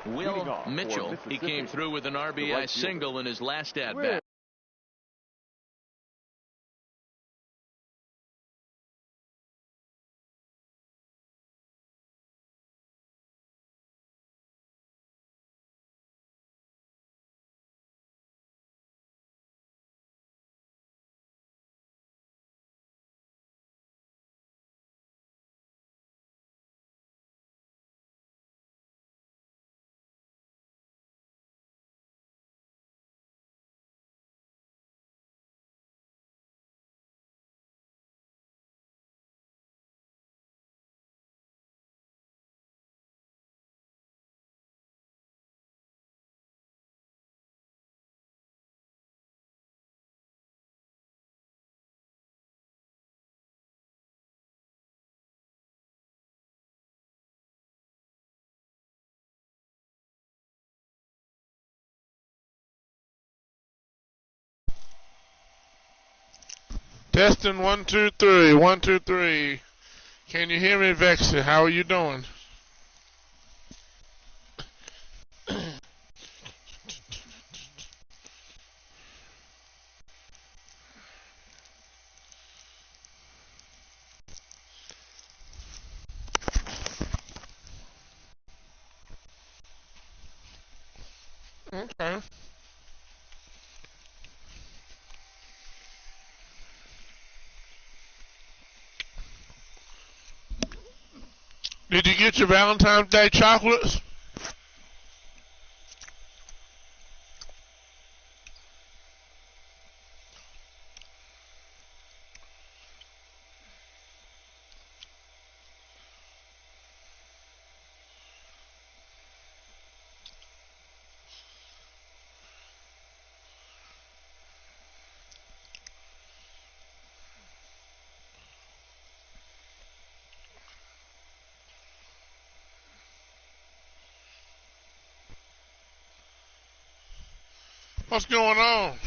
Will Mitchell. He came through with an RBI single in his last at-bat. Testing 1 2 3 1 2 3. Can you hear me, Vexy? How are you doing? Okay. Did you get your Valentine's Day chocolates? What's going on?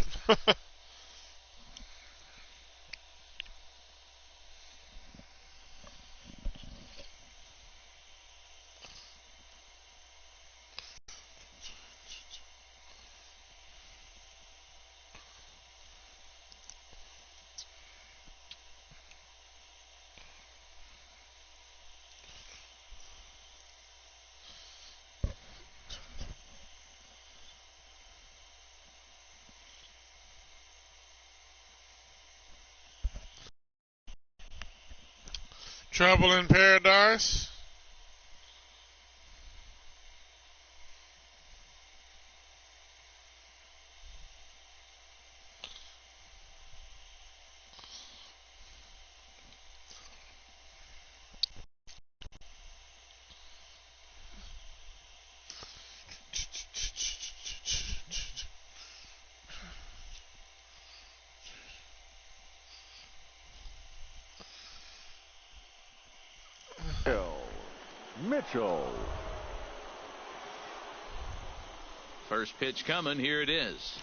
Trouble in Paradise? Mitchell. First pitch coming. Here it is.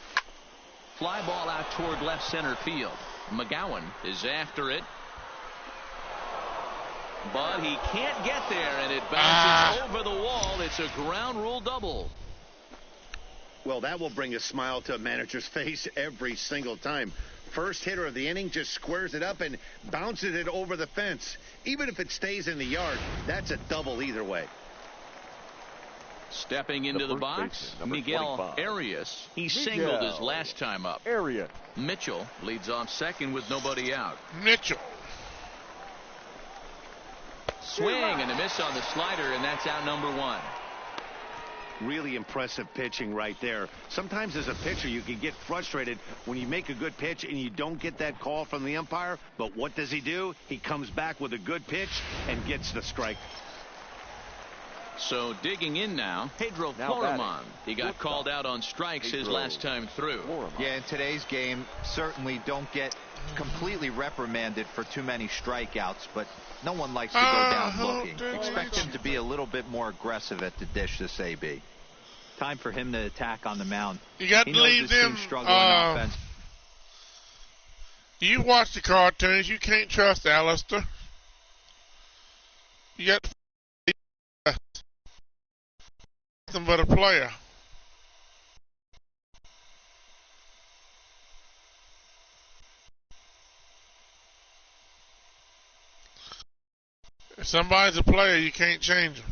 Fly ball out toward left center field. McGowan is after it, but he can't get there, and it bounces over the wall. It's a ground rule double. Well, that will bring a smile to a manager's face every single time. First hitter of the inning just squares it up and bounces it over the fence. Even if it stays in the yard, that's a double either way. Stepping into the box, Miguel 25. Arias. He singled his last time up. Arias. Mitchell leads off second with nobody out. Mitchell. Swing and a miss on the slider, and that's out number one. Really impressive pitching right there. Sometimes as a pitcher you can get frustrated when you make a good pitch and you don't get that call from the umpire. But what does he do? He comes back with a good pitch and gets the strike. So digging in now, Pedro Florimon. He got called out on strikes his last time through. Yeah, in today's game, certainly don't get completely reprimanded for too many strikeouts, but no one likes to go down looking. Expect him to be a little bit more aggressive at the dish this AB. Time for him to attack on the mound. You got to leave them. You watch the cartoons. You can't trust Alistair. You got to Nothing but a player. If somebody's a player, you can't change them.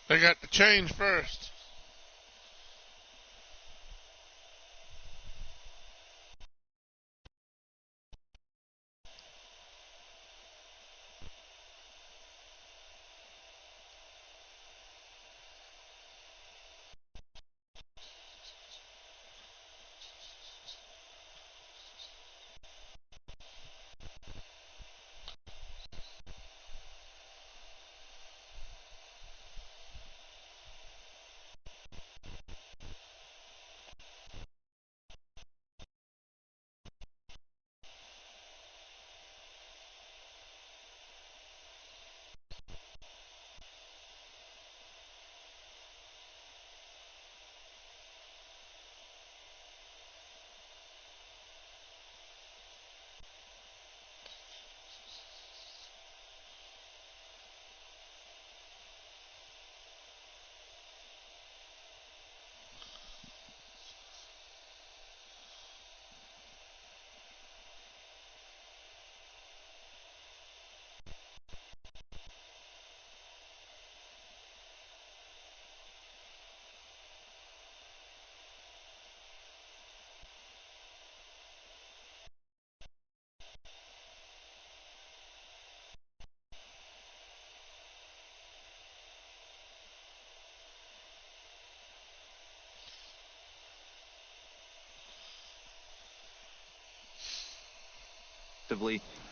They got to change first.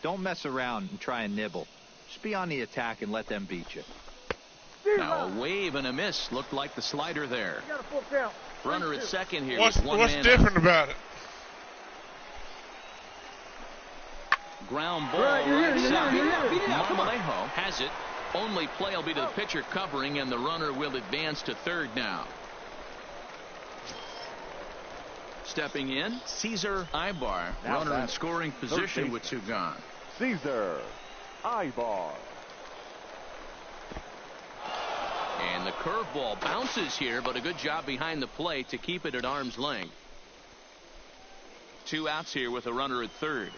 Don't mess around and try and nibble. Just be on the attack and let them beat you. Now a wave and a miss. Looked like the slider there. Runner at second here. What's different about it? Ground ball right side. Mlb19 has it. Only play will be to the pitcher covering, and the runner will advance to third now. Stepping in, Cesar Ibar, runner in scoring position with two gone. Cesar Ibar. And the curveball bounces here, but a good job behind the plate to keep it at arm's length. Two outs here with a runner at third.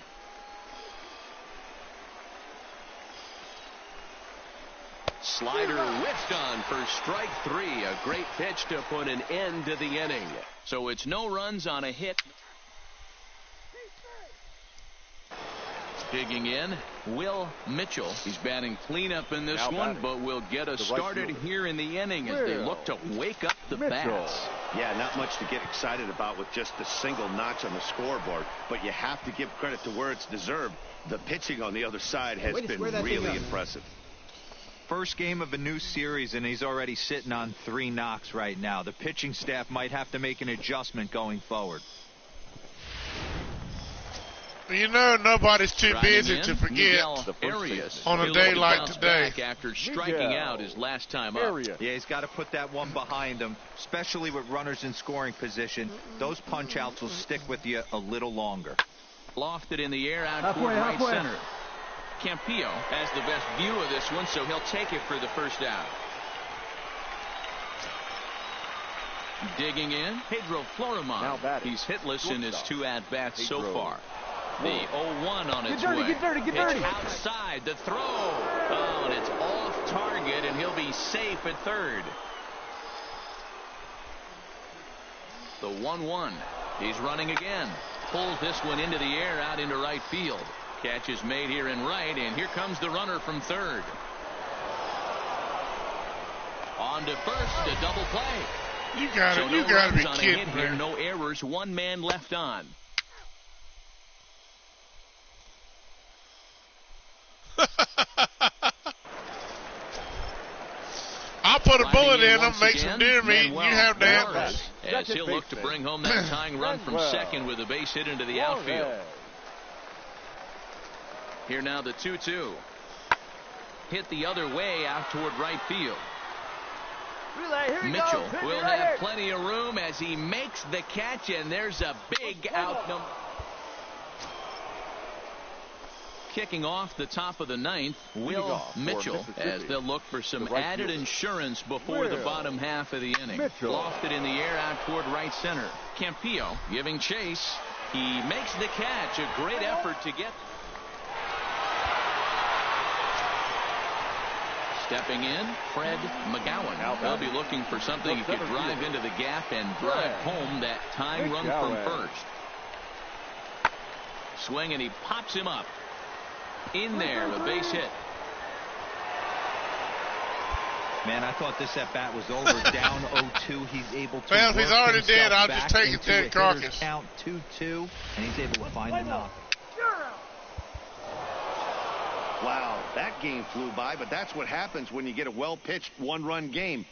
Slider whiffed on for strike three. A great pitch to put an end to the inning. So it's no runs on a hit. Digging in, Will Mitchell. He's batting cleanup in this one, but will get us started here in the inning as they look to wake up the bats. Yeah, not much to get excited about with just a single notch on the scoreboard, but you have to give credit to where it's deserved. The pitching on the other side has been really impressive. First game of a new series, and he's already sitting on 3 knocks right now. The pitching staff might have to make an adjustment going forward. You know, nobody's too busy to forget on a day like today. After striking out his last time up. Yeah, he's got to put that one behind him, especially with runners in scoring position. Those punch outs will stick with you a little longer. Lofted in the air out toward right center. Campillo has the best view of this one, so he'll take it for the first out. Digging in, Pedro Florimon. He's hitless in his 2 at-bats so far. The 0-1 on its way. Get dirty. Outside the throw. Oh, and it's off target, and he'll be safe at third. The 1-1. He's running again. Pulls this one into the air out into right field. Catch is made here in right, and here comes the runner from third. On to first, a double play. You gotta be kidding me. No errors, 1 man left on. I'll put a bullet in them, make some deer meat, and you have the antlers. As he'll look to bring home that tying run from second with a base hit into the outfield. Here now the 2-2. Hit the other way out toward right field. Mitchell will have plenty of room as he makes the catch, and there's a big out. kicking off the top of the ninth, Will Mitchell, as they'll look for some added insurance before the bottom half of the inning. Lofted in the air out toward right center. Campillo giving chase. He makes the catch. A great effort to get. Stepping in, Fred McGowan. They'll be looking for something he could drive into the gap and drive home that tying run from first. Swing, and he pops him up. In there, a base hit. Man, I thought this at-bat was over. Down 0-2. He's able to well, if he's already dead, I'll just take his dead carcass. Count 2-2, and he's able to find enough. Wow, that game flew by, but that's what happens when you get a well-pitched one-run game.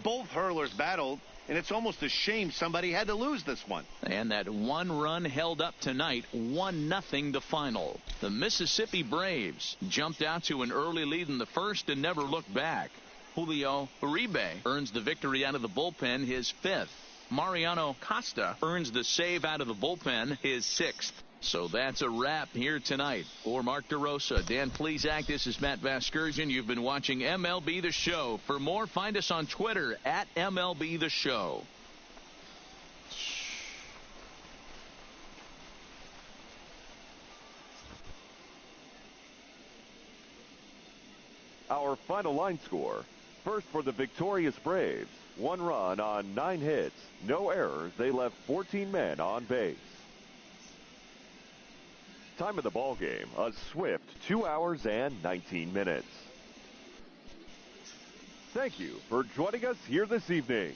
Both hurlers battled, and it's almost a shame somebody had to lose this one. And that one run held up tonight, 1-0 the final. The Mississippi Braves jumped out to an early lead in the first and never looked back. Julio Uribe earns the victory out of the bullpen, his 5th. Mariano Costa earns the save out of the bullpen, his 6th. So that's a wrap here tonight. For Mark DeRosa, Dan Plesac, this is Matt Vasgersian. You've been watching MLB The Show. For more, find us on Twitter at MLB The Show. Our final line score. First for the victorious Braves. 1 run on 9 hits. No errors. They left 14 men on base. Time of the ball game, a swift 2 hours and 19 minutes. Thank you for joining us here this evening.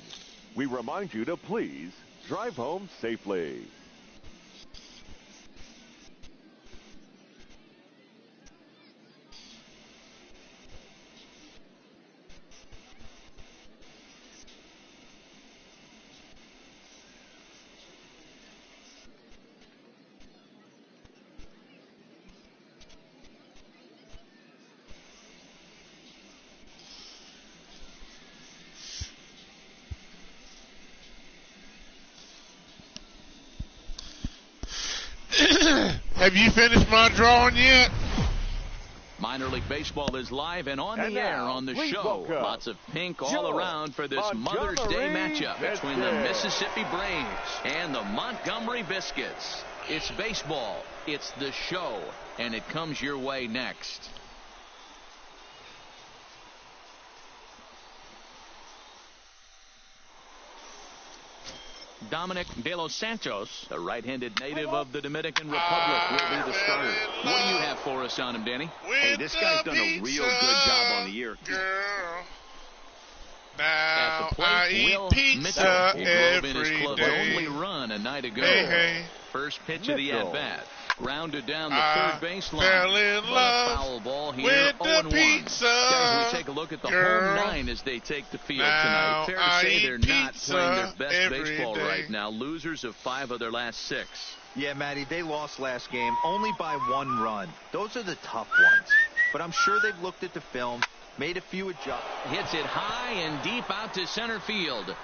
We remind you to please drive home safely. Have you finished my drawing yet? Minor League Baseball is live and on the air on the show. Lots of pink all around for this Mother's Day matchup between the Mississippi Braves and the Montgomery Biscuits. It's baseball, it's the show, and it comes your way next. Dominic De Los Santos, the right-handed native of the Dominican Republic, will be the starter. What do you have for us on him, Danny? Hey, this guy's done a real good job on the year. Girl. At Now the plate, I eat Will pizza Mitchell. He drove in his every club's day. only run a night ago. Hey. First pitch of the at-bat. Grounded down the I third baseline. fell in But love a foul ball here, with the 0-1. pizza. As we take a look at the Girl. home 9 as they take the field Now tonight. Fair to I say eat they're not pizza playing their best every baseball day. right now. Losers of 5 of their last 6. Yeah, Matty, they lost last game only by 1 run. Those are the tough ones. But I'm sure they've looked at the film, made a few adjustments. Hits it high and deep out to center field.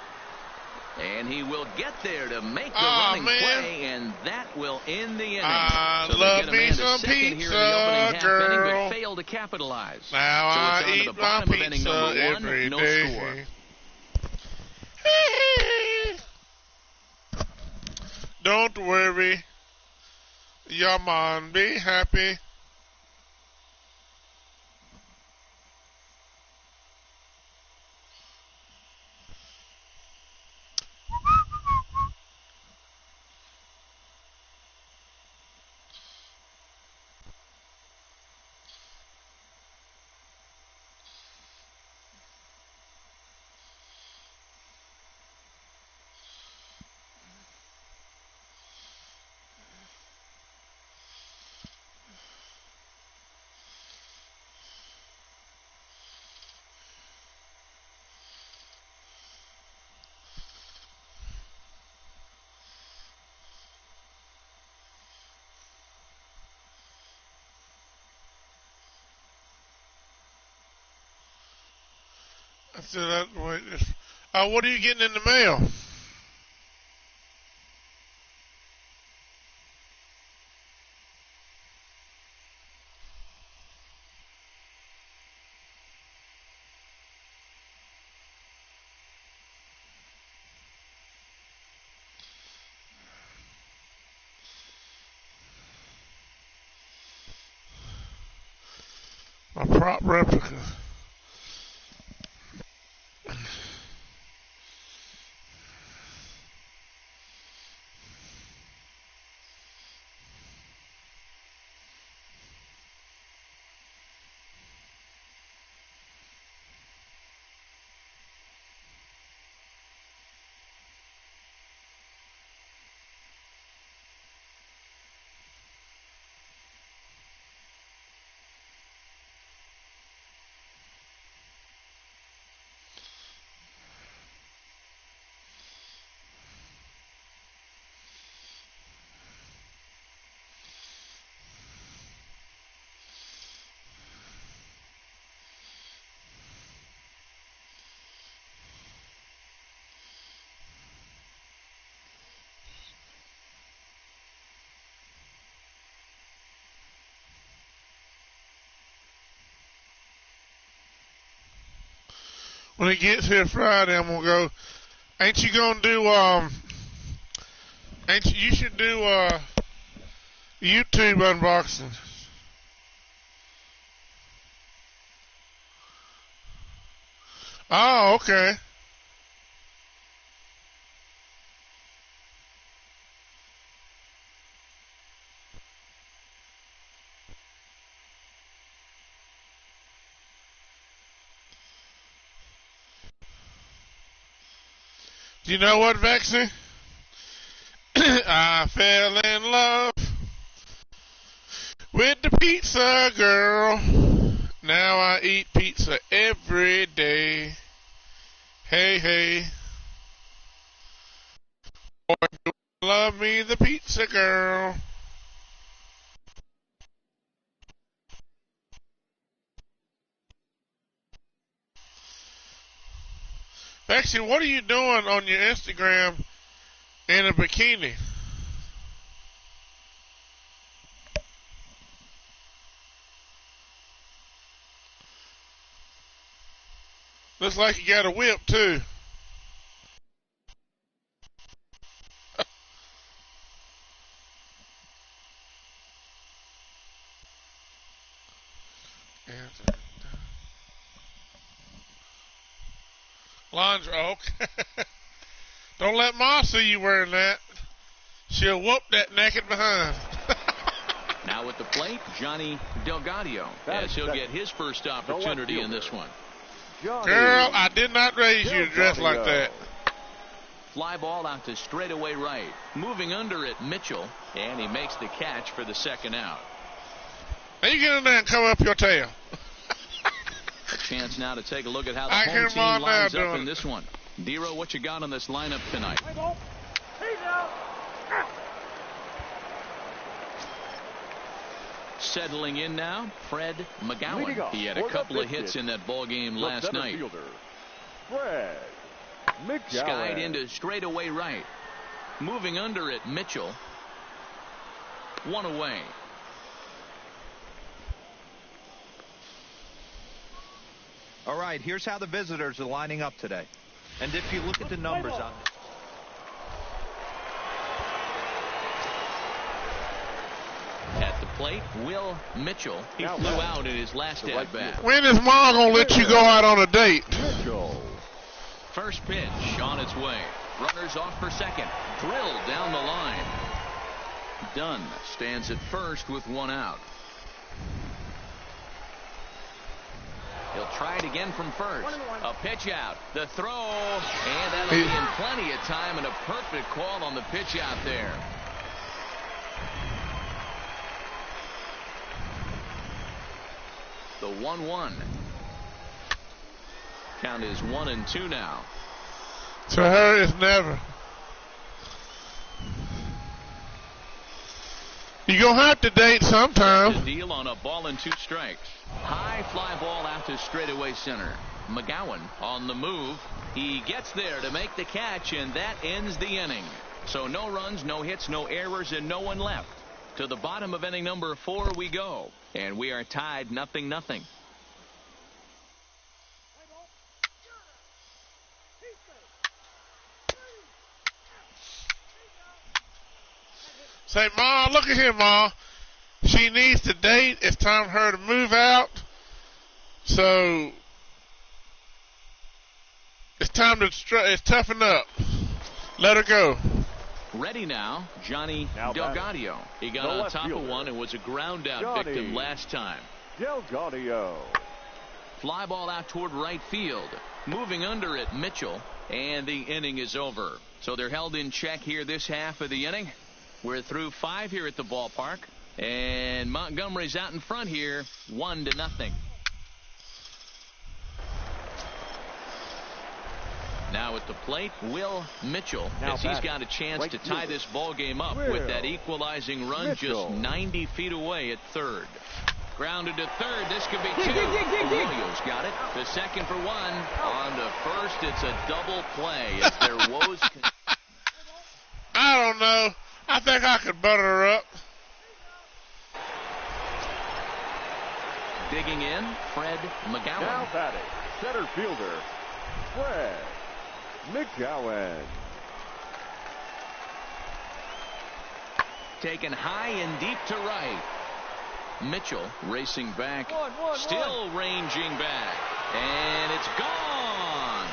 And he will get there to make the running play, and that will end the inning. So love they get a me man to some second here in pizza, the opening half inning, girl. but fail to capitalize. Now so I it's on to eat the my bottom of inning pizza number 1, every no day. score. Don't worry, your man, be happy. I said, what are you getting in the mail? A prop replica. When it gets here Friday, I'm gonna go. Ain't you gonna do you should do YouTube unboxing. Oh, okay. Do you know what, Vexy? I fell in love with the pizza girl. Now I eat pizza every day. Hey, hey. Boy, do I love me the pizza girl. Vexy, what are you doing on your Instagram in a bikini? Looks like you got a whip, too. Lingerie, okay. Don't let Ma see you wearing that. She'll whoop that naked behind. Now at the plate, Johnny Delgadio, as he'll get his first opportunity in this one. Girl, I did not raise you to dress like that. Fly ball out to straightaway right. Moving under it, Mitchell, and he makes the catch for the second out. Now you get in there and cover up your tail. A chance now to take a look at how the home team lines up in this one. Dero, what you got on this lineup tonight? Settling in now, Fred McGowan. He had a couple of hits in that ball game last night. Fred McGowan. Skied into straightaway right. Moving under it, Mitchell. One away. All right, here's how the visitors are lining up today. And if you look at the numbers on this. At the plate, Will Mitchell. He flew out in his last at bat. When is Ma gonna let you go out on a date? Mitchell. First pitch on its way. Runners off for second. Drilled down the line. Dunn stands at first with one out. He'll try it again from first. A pitch out. The throw. And that'll be in plenty of time and a perfect call on the pitch out there. The 1-1. Count is 1-2 now. To her, it's never. You're going to have to date sometime. The deal on a ball and 2 strikes. High fly ball out to straightaway center. McGowan on the move. He gets there to make the catch, and that ends the inning. So no runs, no hits, no errors, and no one left. To the bottom of inning number 4 we go. And we are tied 0-0. Say, Ma, look at here, Ma. She needs to date. It's time for her to move out. So it's time to toughen up. Let her go. Ready now, Johnny Delgadio. He got on top of one and was a ground out victim last time. Delgadio. Fly ball out toward right field. Moving under it, Mitchell. And the inning is over. So they're held in check here this half of the inning. We're through 5 here at the ballpark. And Montgomery's out in front here, 1-0. Now at the plate, Will Mitchell, as he's got a chance to tie this ball game up with that equalizing run just 90 feet away at third. Grounded to third. This could be two. Arroyo's got it. The second for one. On to first. It's a double play as their woes. I don't know. I think I could butter her up. Digging in, Fred McGowan. Now batting, center fielder, Fred McGowan. Taken high and deep to right. Mitchell racing back, still ranging back, and it's gone.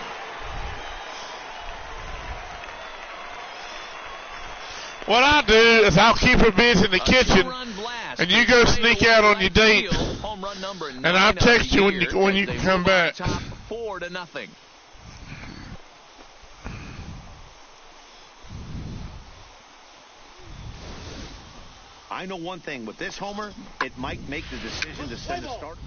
What I'll do is I'll keep her busy in the kitchen, and you go sneak out on your date, and I'll text you when you can come back. Top 4-0. I know one thing. With this homer, it might make the decision to send a starter.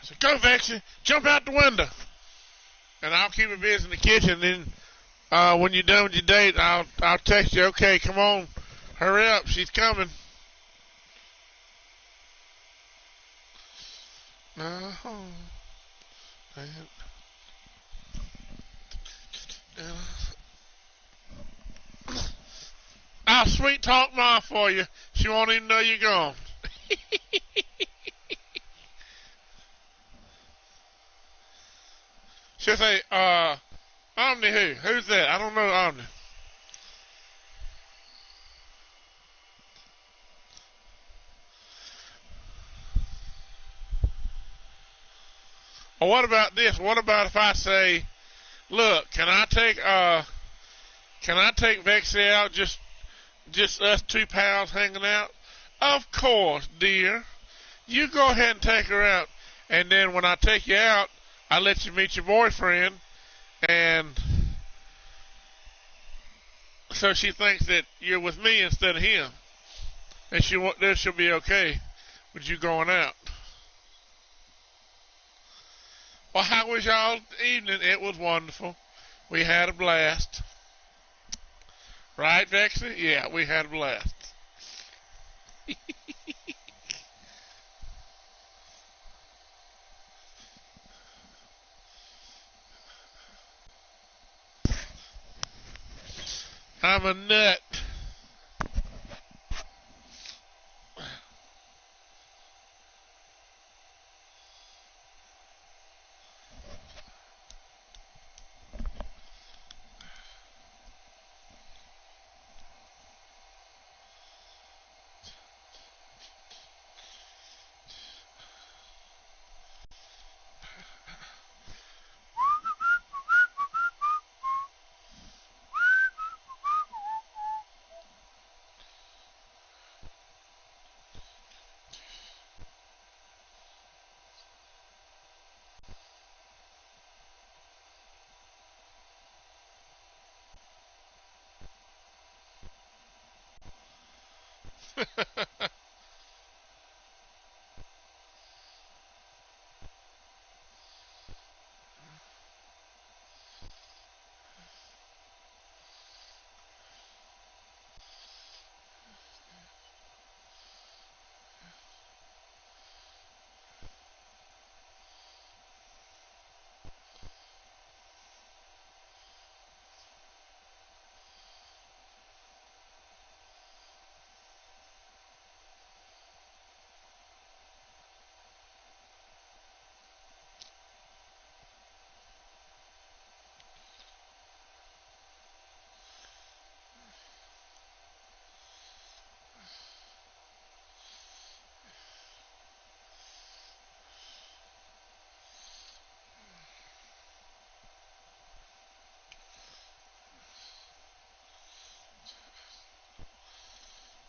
So go, Vexy, jump out the window, and I'll keep her busy in the kitchen. Then when you're done with your date, I'll text you. Okay, come on, hurry up, she's coming. I'll sweet talk Ma for you. She won't even know you're gone. She'll say, Omni who? Who's that? I don't know Omni. Or what about this? What about if I say, look, can I take Vexy out, just us two pals hanging out? Of course, dear. You go ahead and take her out. And then when I take you out, I let you meet your boyfriend, and so she thinks that you're with me instead of him, and she'll be okay with you going out. Well, how was y'all evening? It was wonderful. We had a blast. Right, Vexy? Yeah, we had a blast. I'm a nut.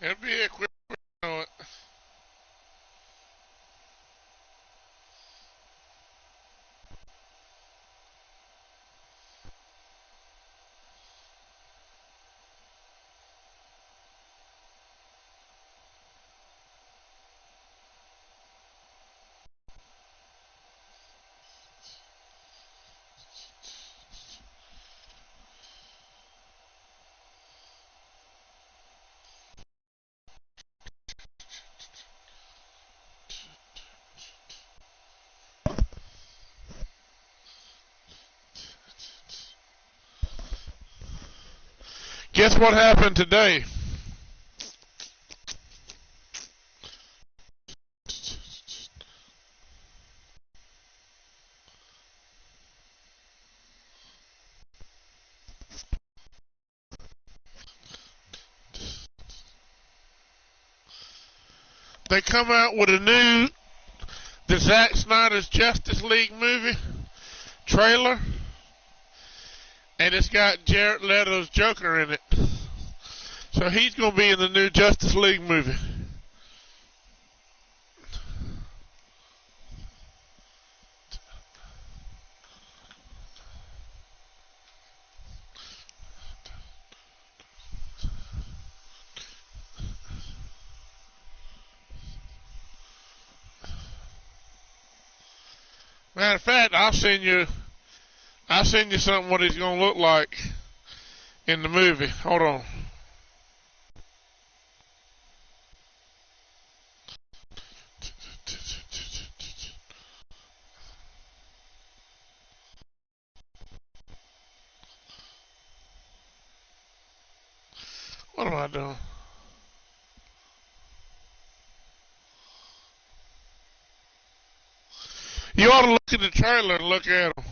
It'll be a quick know it. Guess what happened today? They come out with the Zack Snyder's Justice League movie trailer, and it's got Jared Leto's Joker in it. So he's going to be in the new Justice League movie. Matter of fact, I'll send you something what he's going to look like in the movie. Hold on. What am I doing? You ought to look at the trailer and look at him.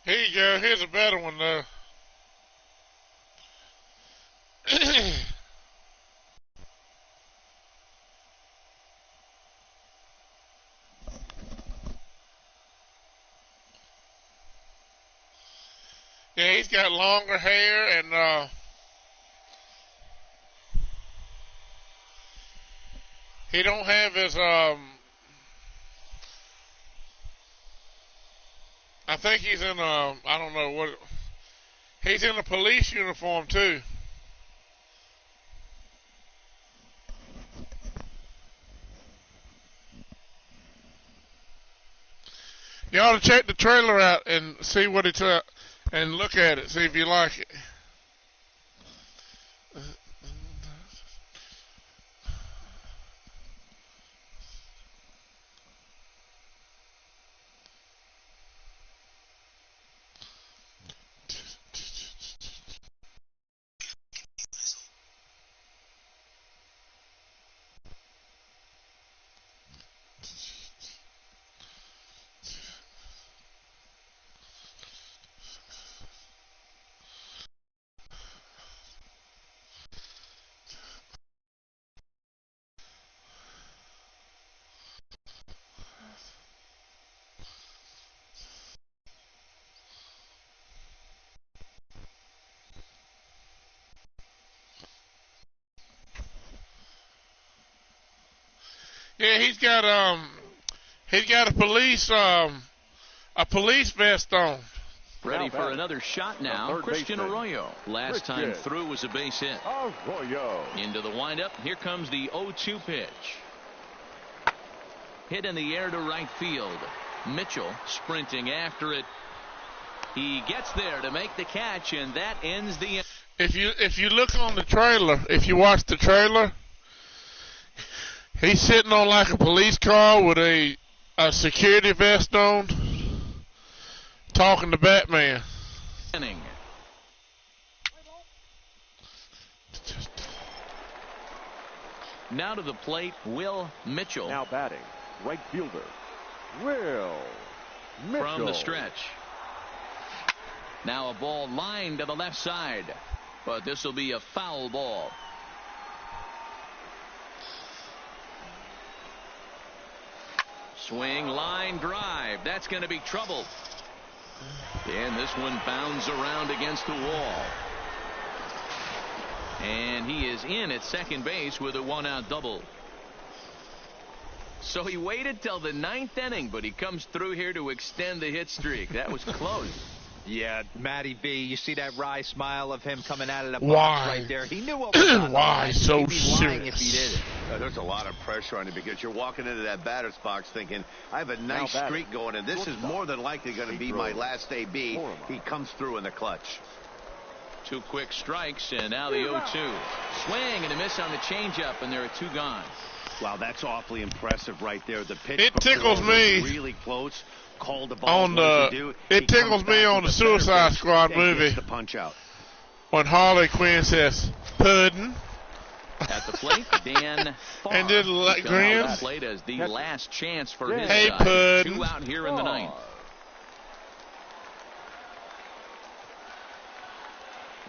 Here you go. Here's a better one, though. Yeah, he's got longer hair and he don't have his I think he's in I don't know what, he's in a police uniform too. You ought to check the trailer out and see what it's and look at it, see if you like it. Yeah, he's got a police vest on. Ready for another shot now. Christian Arroyo. Last time through was a base hit. Arroyo. Into the windup. Here comes the 0-2 pitch. Hit in the air to right field. Mitchell sprinting after it. He gets there to make the catch, and that ends the inning. If you look on the trailer, if you watch the trailer, he's sitting on like a police car with a security vest on, talking to Batman. Now to the plate, Will Mitchell. Now batting, right fielder, Will Mitchell. From the stretch. Now a ball lined to the left side, but this will be a foul ball. Swing, line, drive. That's going to be trouble. And this one bounds around against the wall. And he is in at second base with a one-out double. So he waited till the 9th inning, but he comes through here to extend the hit streak. That was close. Yeah, Matty B, you see that wry smile of him coming out of the box Why? right there. He knew what was on the Why line. so He'd be lying serious? if he did it. There's a lot of pressure on you because you're walking into that batter's box thinking, I have a nice streak going, and this is more than likely going to be my last AB. He comes through in the clutch. 2 quick strikes, and now the 0-2. Swing and a miss on the changeup, and there are 2 gone. Wow, that's awfully impressive right there. The pitch It tickles me really close. Called the ball. on the. It tickles me on the Suicide Squad movie the punch out. when Harley Quinn says "puddin'." At the plate, Dan Farr. And did grins. The plate as the last chance for his Hey, side. puddin'. 2 out here in the 9th.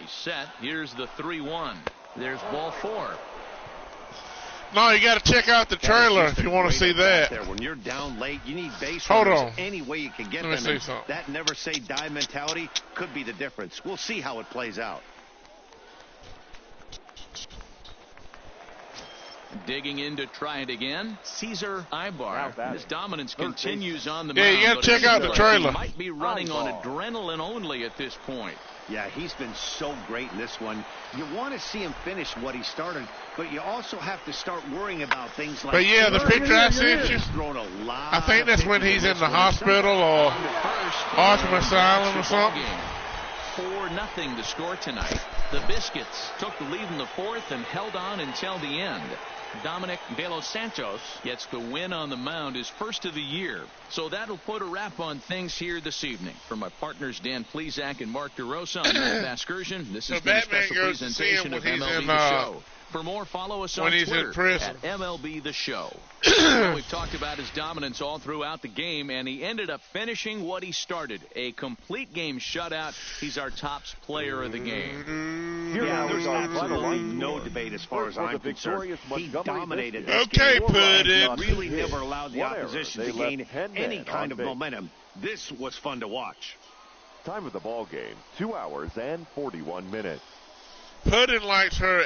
He's set. Here's the 3-1. There's ball 4. No, you got to check out the trailer if you want to see that. There. When you're down late, you need base Hold runners on. any way you can get Let me them. see something. That never say die mentality could be the difference. We'll see how it plays out. Digging in to try it again. Caesar Ibar. His dominance continues on the Yeah, mound. you got to check out the trailer. He might be running on adrenaline only at this point. Yeah, he's been so great in this one. You want to see him finish what he started, but you also have to start worrying about things like. But yeah, the picture I sent you, I think that's when he's in the hospital or Arkham Asylum or something. 4-0 to score tonight. The Biscuits took the lead in the 4th and held on until the end. Dominic De Los Santos gets the win on the mound, his first of the year. So that'll put a wrap on things here this evening. For my partners Dan Plesac and Mark DeRosa on the Excursion, this has been a special presentation of MLB The Show. For more, follow us when on he's Twitter in prison. at MLB The Show. We've talked about his dominance all throughout the game, and he ended up finishing what he started. A complete game shutout. He's our top player of the game. Yeah, there's absolutely no debate as far as I'm concerned. He dominated this Okay, game. put it. Really never allowed the opposition to gain any kind of momentum. This was fun to watch. Time of the ball game, 2 hours and 41 minutes. Puddin likes her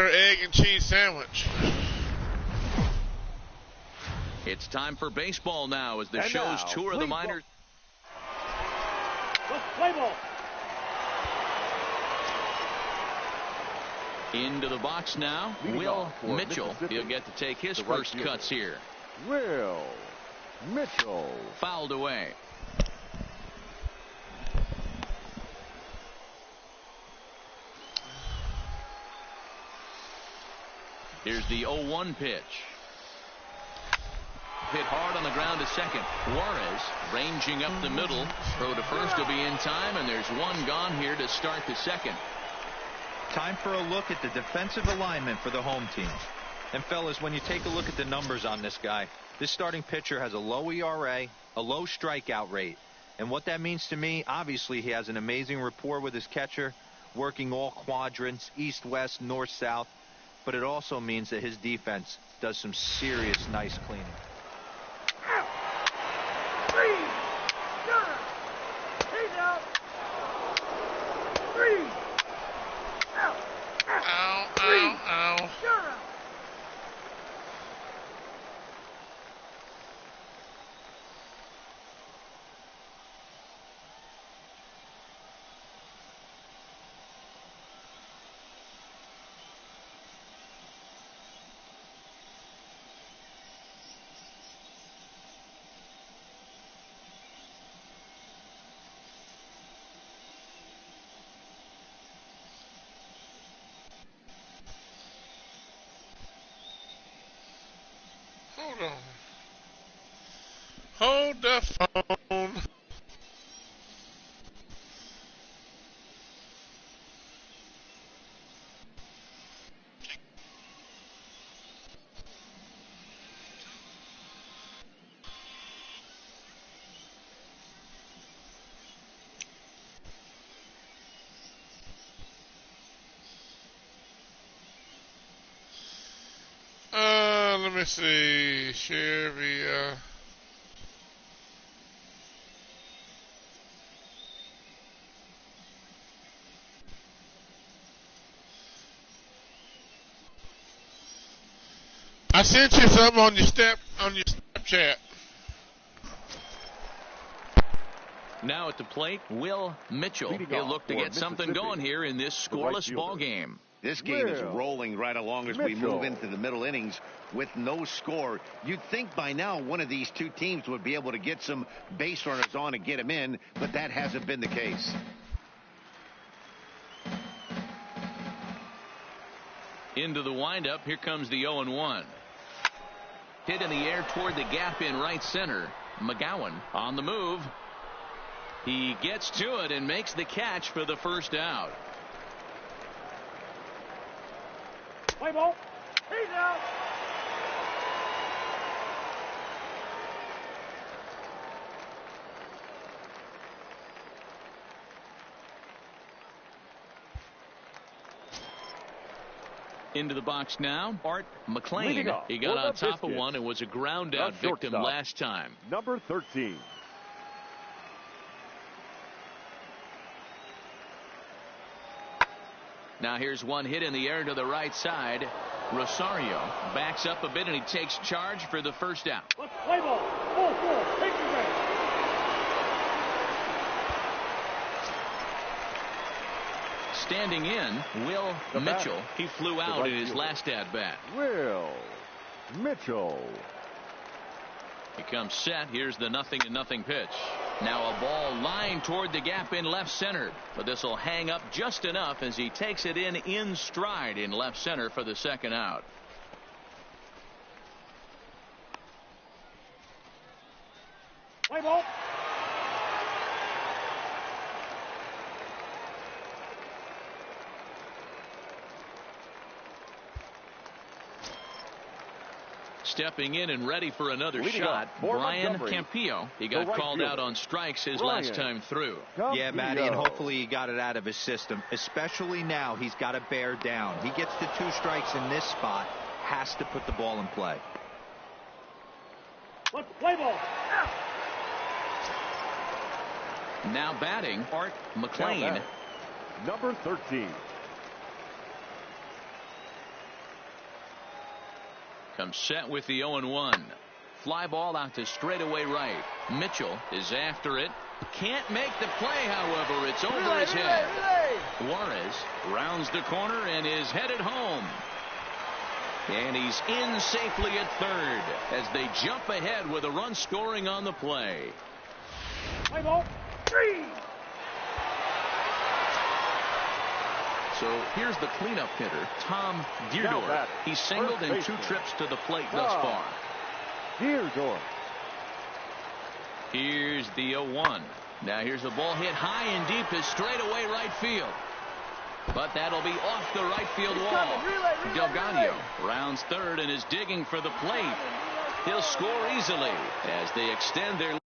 egg and cheese sandwich. It's time for baseball now as the show's tour of the minors. Play ball. Into the box now, Will Mitchell. He'll get to take his first cuts here. Will Mitchell. Fouled away. Here's the 0-1 pitch. Hit hard on the ground to second. Juarez ranging up the middle. Throw to first will be in time, and there's one gone here to start the second. Time for a look at the defensive alignment for the home team. And fellas, when you take a look at the numbers on this guy, this starting pitcher has a low ERA, a low strikeout rate. And what that means to me, obviously he has an amazing rapport with his catcher, working all quadrants, east, west, north, south. But it also means that his defense does some serious nice cleaning. Hold on. Hold the phone. Let me see. Share via. I sent you some on your Snapchat. Now at the plate, Will Mitchell. He'll look to get something going here in this scoreless ball game. This game is rolling right along as we move into the middle innings with no score. You'd think by now one of these two teams would be able to get some base runners on and get them in, but that hasn't been the case. Into the windup. Here comes the 0-1. Hit in the air toward the gap in right center. McGowan on the move. He gets to it and makes the catch for the first out. Play ball. He's out. Into the box now, Art McLean. He got on top of one and was a ground out victim last time. Number 13. Now here's one hit in the air to the right side. Rosario backs up a bit and he takes charge for the first out. Play ball. 4-4. Take your base. Standing in, Will Mitchell. He flew out in his last at-bat. Will Mitchell. He comes set. Here's the 0-0 pitch. Now a ball lined toward the gap in left center. But this will hang up just enough as he takes it in stride in left center for the second out. Play ball. stepping in and ready for another Leading shot. up for Brian Montgomery, Campillo. He got right called fielder. out on strikes his Brian last time through. Yeah, Matty, and hopefully he got it out of his system. Especially now, he's got to bear down. He gets the 2 strikes in this spot, has to put the ball in play. Let's play ball. Now batting, Art McLean. Number 13. Comes set with the 0-1. Fly ball out to straightaway right. Mitchell is after it. Can't make the play, however. It's over his head. Juarez rounds the corner and is headed home. And he's in safely at third as they jump ahead with a run scoring on the play. Play ball. 3. So here's the cleanup hitter, Tom Deardorff. He's singled in 2 trips to the plate thus far. Deardorff. Here's the 0-1. Now here's a ball hit high and deep to straightaway right field. But that'll be off the right field wall. Delgado rounds third and is digging for the plate. He'll score easily as they extend their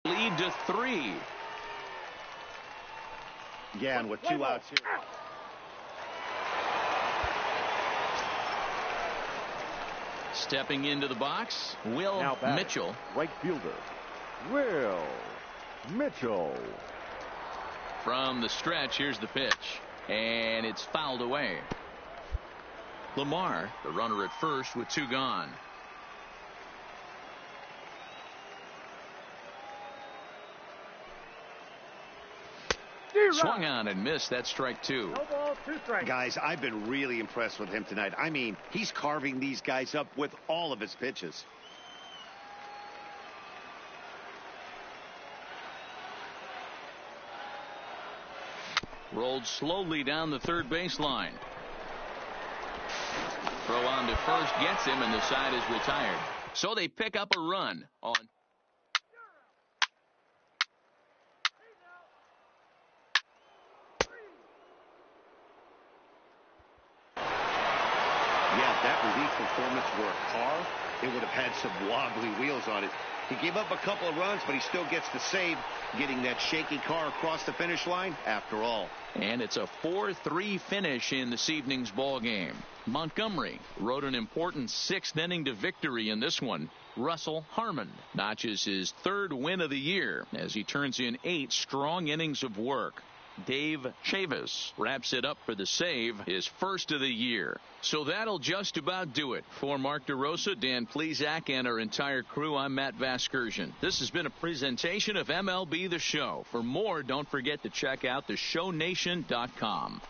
lead to 3. Again, with 2 outs here. Stepping into the box, Will Mitchell. Right fielder, Will Mitchell. From the stretch, here's the pitch. And it's fouled away. Lamar, the runner at first with 2 gone. Swung on and missed. That strike 2. No ball, 2 strikes. Guys, I've been really impressed with him tonight. I mean, he's carving these guys up with all of his pitches. Rolled slowly down the third baseline. Throw on to first gets him, and the side is retired. So they pick up a run on. Yeah, that relief performance were a car, it would have had some wobbly wheels on it. He gave up a couple of runs, but he still gets the save, getting that shaky car across the finish line after all. And it's a 4-3 finish in this evening's ball game. Montgomery rode an important 6th inning to victory in this one. Russell Harmon notches his 3rd win of the year as he turns in 8 strong innings of work. Dave Chavis wraps it up for the save, his 1st of the year. So that'll just about do it. For Mark DeRosa, Dan Plesac, and our entire crew, I'm Matt Vasgersian. This has been a presentation of MLB The Show. For more, don't forget to check out theshownation.com.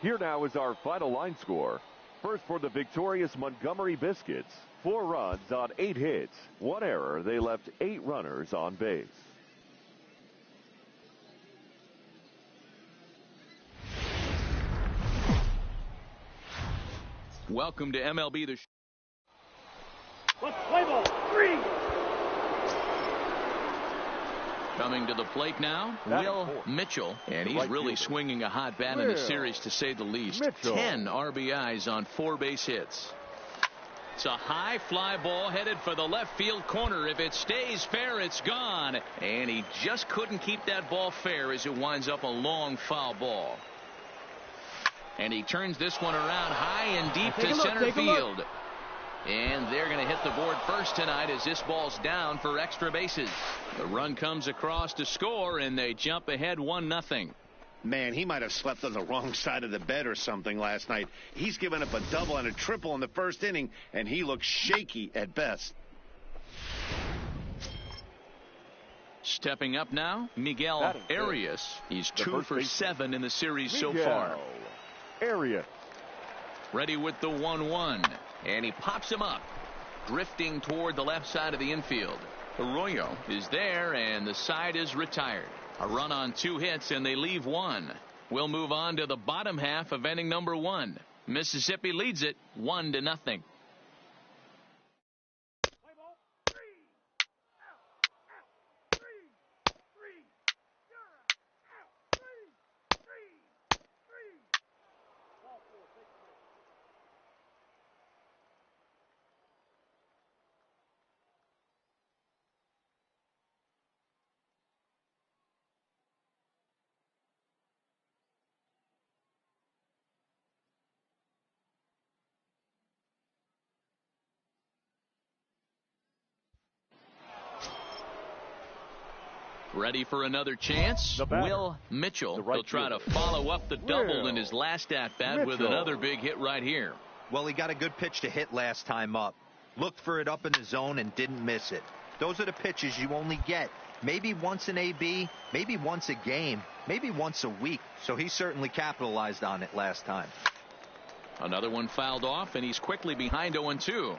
Here now is our final line score. First for the victorious Montgomery Biscuits. 4 runs on 8 hits. 1 error. They left 8 runners on base. Welcome to MLB The Show. Let's play ball. 3. Coming to the plate now, Will Mitchell, and he's really swinging a hot bat in this series, to say the least. 10 RBIs on 4 base hits. It's a high fly ball headed for the left field corner. If it stays fair, it's gone. And he just couldn't keep that ball fair as it winds up a long foul ball. And he turns this one around high and deep to center field. And they're going to hit the board first tonight as this ball's down for extra bases. The run comes across to score, and they jump ahead 1-0. Man, he might have slept on the wrong side of the bed or something last night. He's given up a double and a triple in the 1st inning, and he looks shaky at best. Stepping up now, Miguel Arias. He's 2 for 7 in the series so far. Arias. Ready with the 1-1. And he pops him up, drifting toward the left side of the infield. Arroyo is there, and the side is retired. A run on 2 hits, and they leave 1. We'll move on to the bottom half of inning number 1. Mississippi leads it 1-0. Ready for another chance? Will Mitchell. He'll try to follow up the double in his last at-bat with another big hit right here. Well, he got a good pitch to hit last time up. Looked for it up in the zone and didn't miss it. Those are the pitches you only get maybe once in AB, maybe once a game, maybe once a week. So he certainly capitalized on it last time. Another one fouled off, and he's quickly behind 0-2.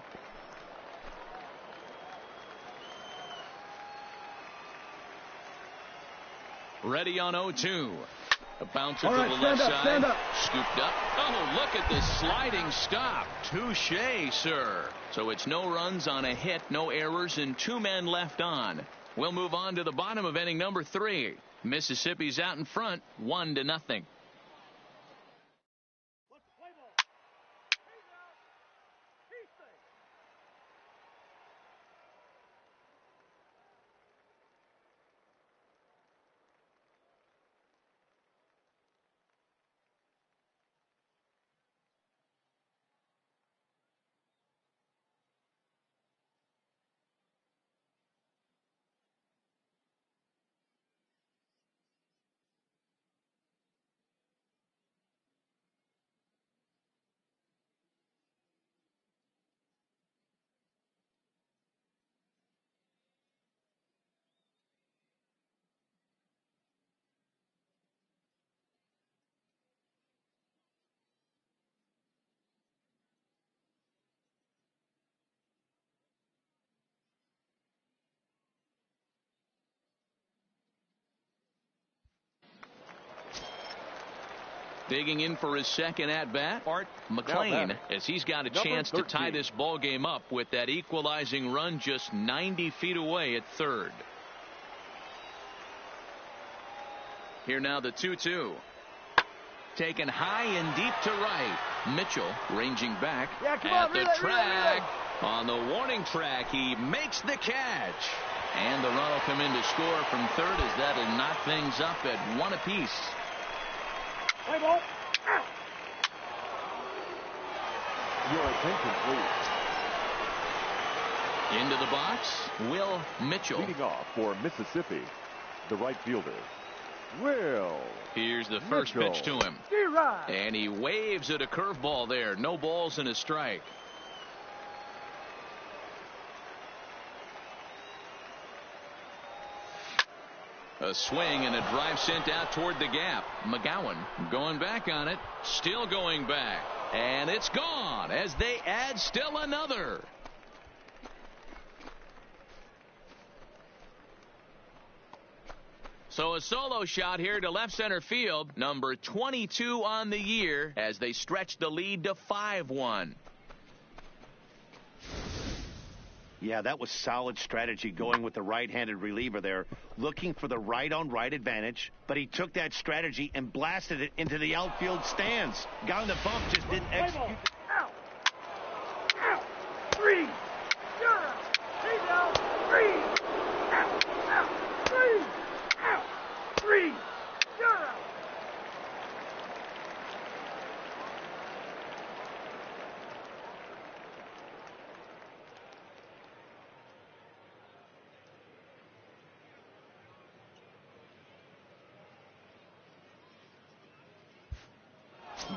Ready on 0-2. A bouncer to the left side. Scooped up. Oh, look at the sliding stop. Touché, sir. So it's no runs on a hit, no errors, and 2 men left on. We'll move on to the bottom of inning number 3. Mississippi's out in front, 1-0. Digging in for his second at-bat, Art McLean, as he's got a chance to tie this ball game up with that equalizing run just 90 feet away at third. Here now the 2-2. Taken high and deep to right. Mitchell ranging back at the track. On the warning track, he makes the catch. And the run will come in to score from third as that'll knock things up at 1 apiece. Play ball. Your attention, please. Into the box, Will Mitchell. Leading off for Mississippi, the right fielder, Will. Here's the first Mitchell. pitch to him. And he waves at a curveball there. No balls and a strike. A swing and a drive sent out toward the gap. McGowan going back on it. Still going back. And it's gone as they add still another. So a solo shot here to left center field. Number 22 on the year as they stretch the lead to 5-1. Yeah, that was solid strategy going with the right-handed reliever there, looking for the right-on-right advantage, but he took that strategy and blasted it into the outfield stands. Got on the bump, just didn't execute. Out. Out. 3. You're out. He's out. 3. Out. Out. 3. Out. 3. You're out.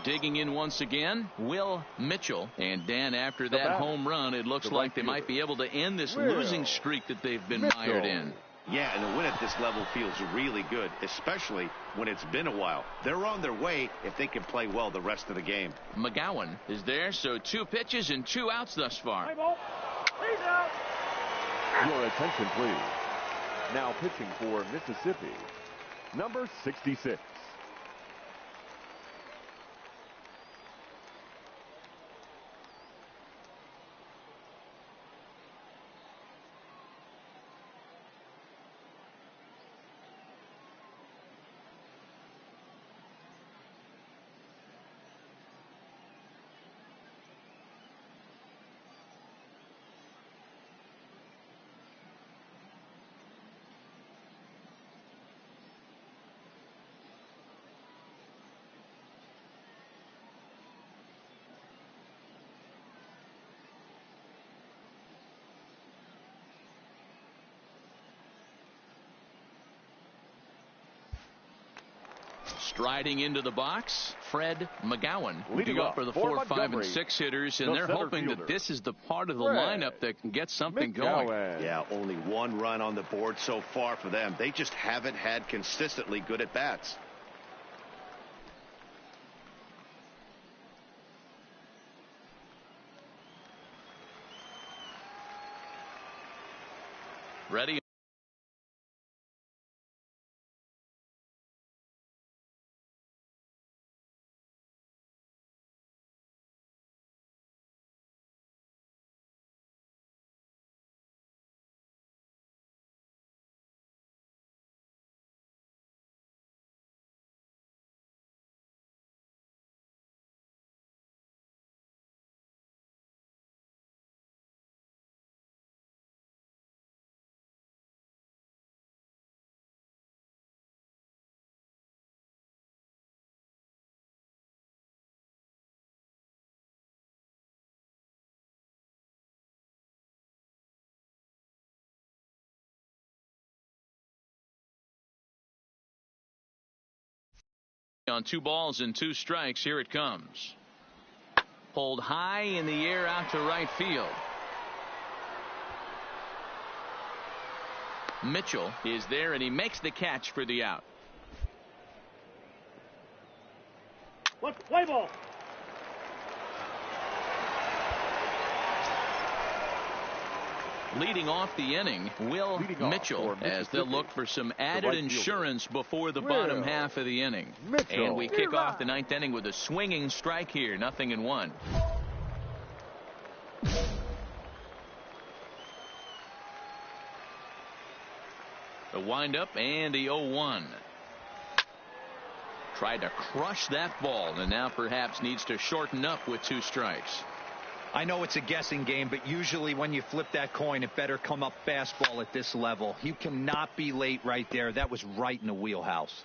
Digging in once again, Will Mitchell. And Dan, after that home run, it looks like they might be able to end this losing streak that they've been mired in. Yeah, and a win at this level feels really good, especially when it's been a while. They're on their way if they can play well the rest of the game. McGowan is there, so 2 pitches and 2 outs thus far. Play ball. He's out. Your attention, please. Now pitching for Mississippi, number 66. Striding into the box, Fred McGowan. Leading Go off for the for 4, 5, and Montgomery, 6 hitters, and the they're center hoping fielder, that this is the part of the Fred lineup that can get something going. McGowan. Yeah, only 1 run on the board so far for them. They just haven't had consistently good at-bats. Ready? On 2 balls and 2 strikes, here it comes. Pulled high in the air out to right field. Mitchell is there, and he makes the catch for the out. Let's play ball. Leading off the inning, Will Mitchell, as they'll look for some added insurance before the bottom half of the inning. And we kick off the ninth inning with a swinging strike here, 0-1. The windup and the 0-1. Tried to crush that ball and now perhaps needs to shorten up with 2 strikes. I know it's a guessing game, but usually when you flip that coin, it better come up fastball at this level. You cannot be late right there. That was right in the wheelhouse.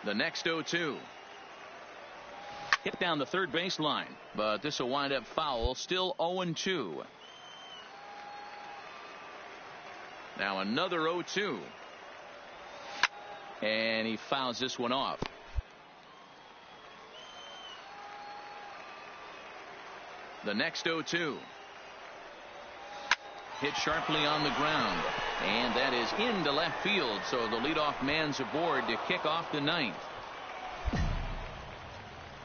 The next 0-2. Hit down the third baseline, but this will wind up foul. Still 0-2. Now another 0-2. And he fouls this one off. The next 0-2. Hit sharply on the ground. And that is into left field. So the leadoff man's aboard to kick off the ninth.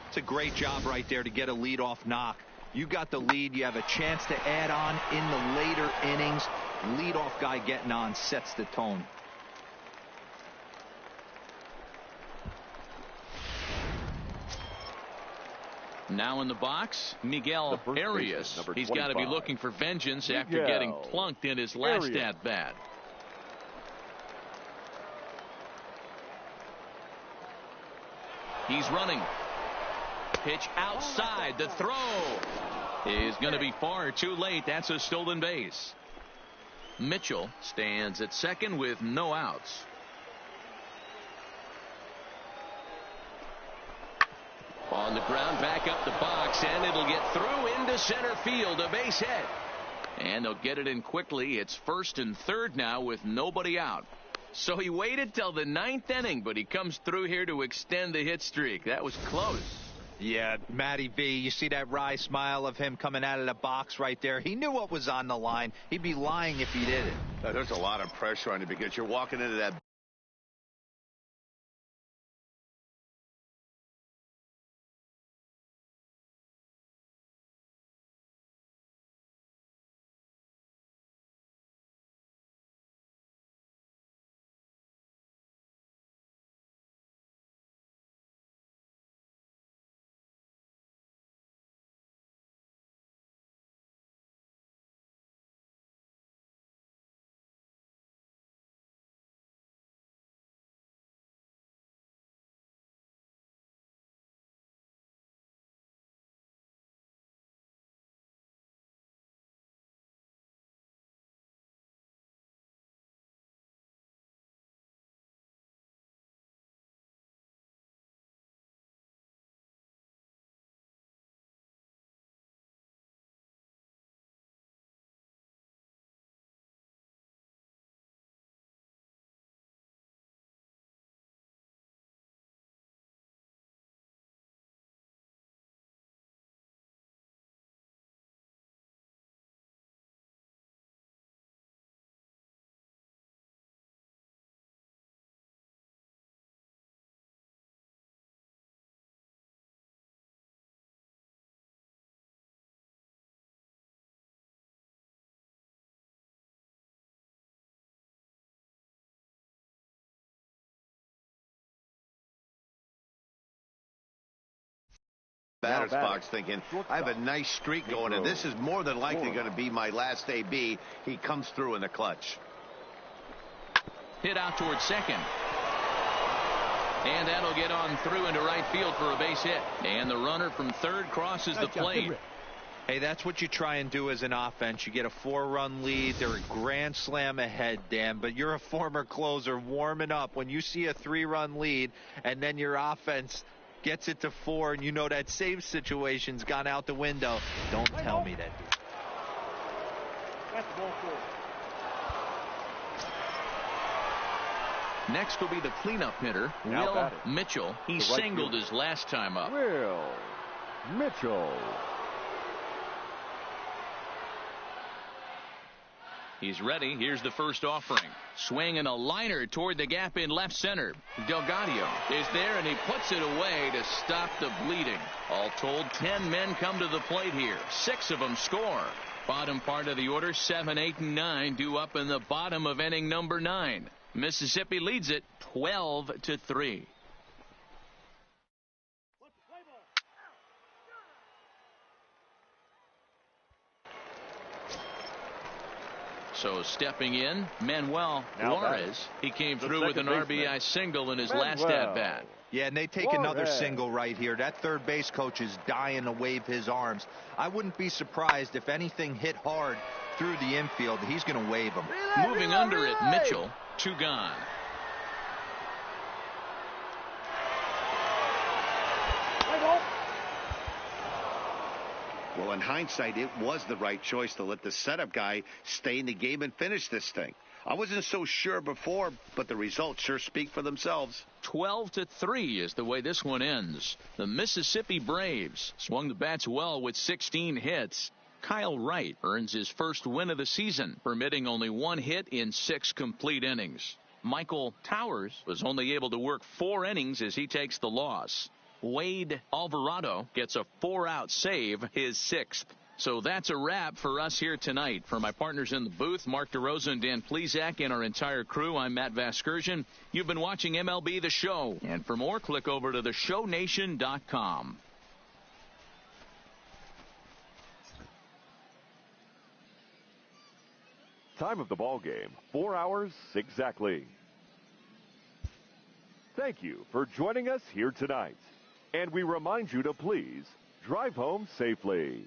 It's a great job right there to get a leadoff knock. You got the lead. You have a chance to add on in the later innings. Leadoff guy getting on sets the tone. Now in the box, Miguel Arias. He's got to be looking for vengeance after getting plunked in his last at-bat. He's running. Pitch outside. The throw is going to be far too late. That's a stolen base. Mitchell stands at second with no outs. On the ground, back up the box, and it'll get through into center field, a base hit. And they'll get it in quickly. It's first and third now with nobody out. So he waited till the ninth inning, but he comes through here to extend the hit streak. That was close. Yeah, Matty V, you see that wry smile of him coming out of the box right there. He knew what was on the line. He'd be lying if he did it. There's a lot of pressure on you because you're walking into that. Batter's box thinking, I have a nice streak going, and this is more than likely going to be my last AB. He comes through in the clutch. Hit out towards second. And that'll get on through into right field for a base hit. And the runner from third crosses the plate. Hey, that's what you try and do as an offense. You get a 4-run lead. They're a grand slam ahead, Dan, but you're a former closer warming up. When you see a 3-run lead and then your offense gets it to 4 and you know that save situation's gone out the window, don't tell me that. That's ball 4. Next will be the cleanup hitter, Will Mitchell. He singled his last time up. Will Mitchell. He's ready. Here's the first offering. Swinging a liner toward the gap in left center. Delgadio is there, and he puts it away to stop the bleeding. All told, 10 men come to the plate here. 6 of them score. Bottom part of the order, 7, 8, and 9 due up in the bottom of inning number 9. Mississippi leads it 12-3. So stepping in, Manuel Juarez. He came through with an RBI single in his last at-bat. Yeah, and they take another single right here. That third base coach is dying to wave his arms. I wouldn't be surprised if anything hit hard through the infield. He's going to wave them. Moving under it, Mitchell. 2 gone. Well, in hindsight, it was the right choice to let the setup guy stay in the game and finish this thing. I wasn't so sure before, but the results sure speak for themselves. 12-3 is the way this one ends. The Mississippi Braves swung the bats well with 16 hits. Kyle Wright earns his first win of the season, permitting only 1 hit in 6 complete innings. Michael Towers was only able to work 4 innings as he takes the loss. Wade Alvarado gets a 4-out save, his 6th. So that's a wrap for us here tonight. For my partners in the booth, Mark DeRosa and Dan Plesac, and our entire crew, I'm Matt Vasgersian. You've been watching MLB The Show. And for more, click over to theshownation.com. Time of the ball game, 4 hours exactly. Thank you for joining us here tonight. And we remind you to please drive home safely.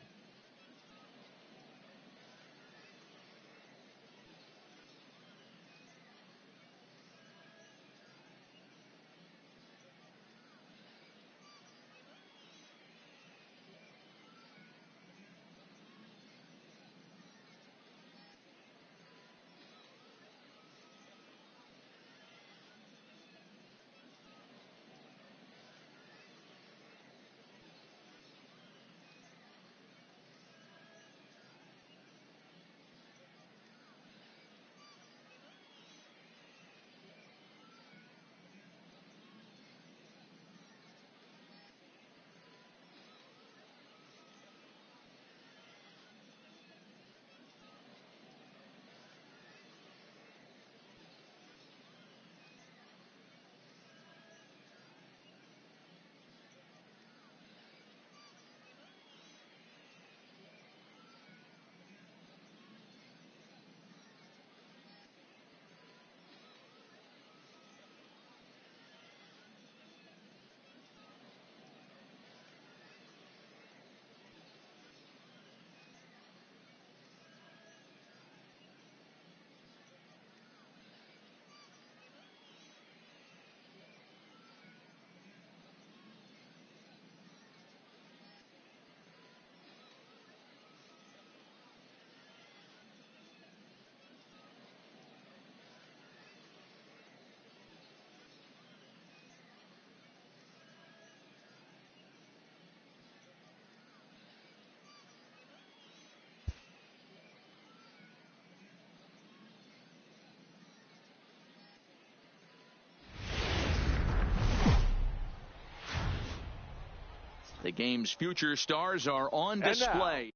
The game's future stars are on display.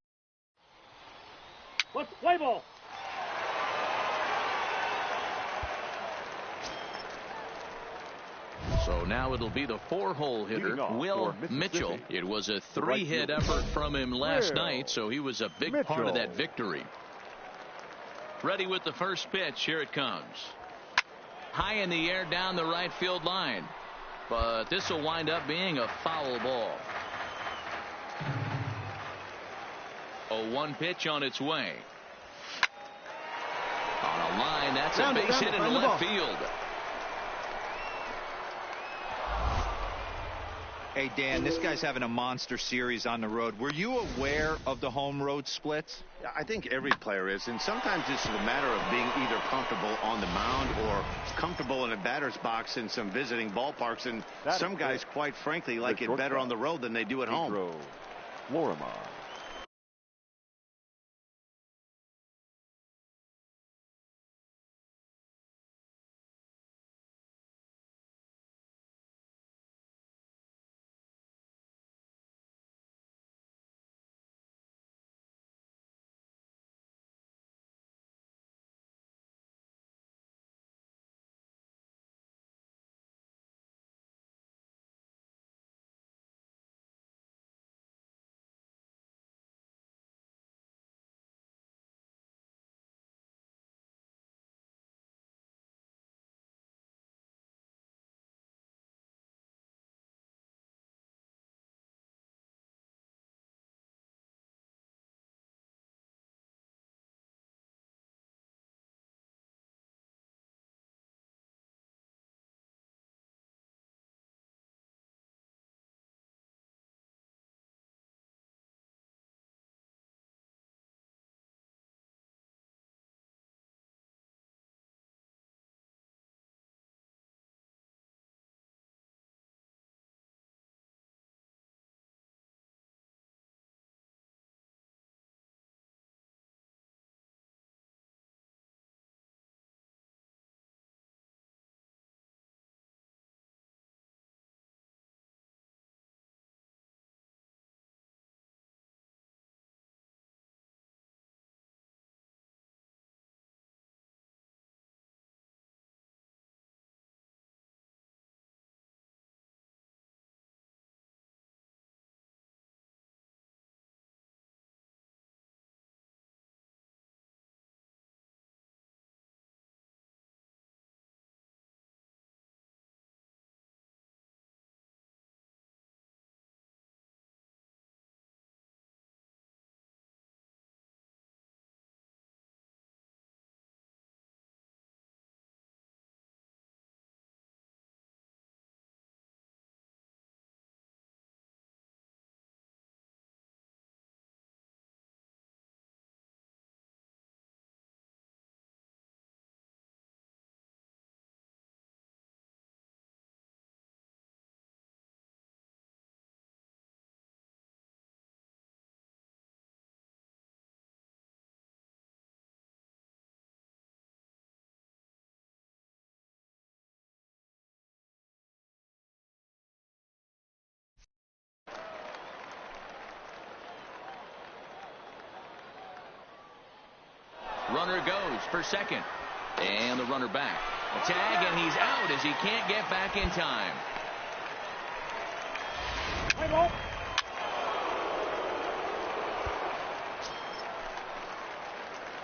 Let's play ball. So now it'll be the 4-hole hitter, Will Mitchell. It was a 3-hit effort from him last night, so he was a big part of that victory. Ready with the first pitch. Here it comes. High in the air down the right field line. But this will wind up being a foul ball. 0-1 pitch on its way. On a line, that's a base hit into left field. Hey, Dan, this guy's having a monster series on the road. Were you aware of the home road splits? I think every player is, and sometimes this is a matter of being either comfortable on the mound or comfortable in a batter's box in some visiting ballparks, and some guys, quite frankly, like it better on the road than they do at home. Lorimer. Runner goes for second. And the runner back. A tag, and he's out as he can't get back in time. Play ball.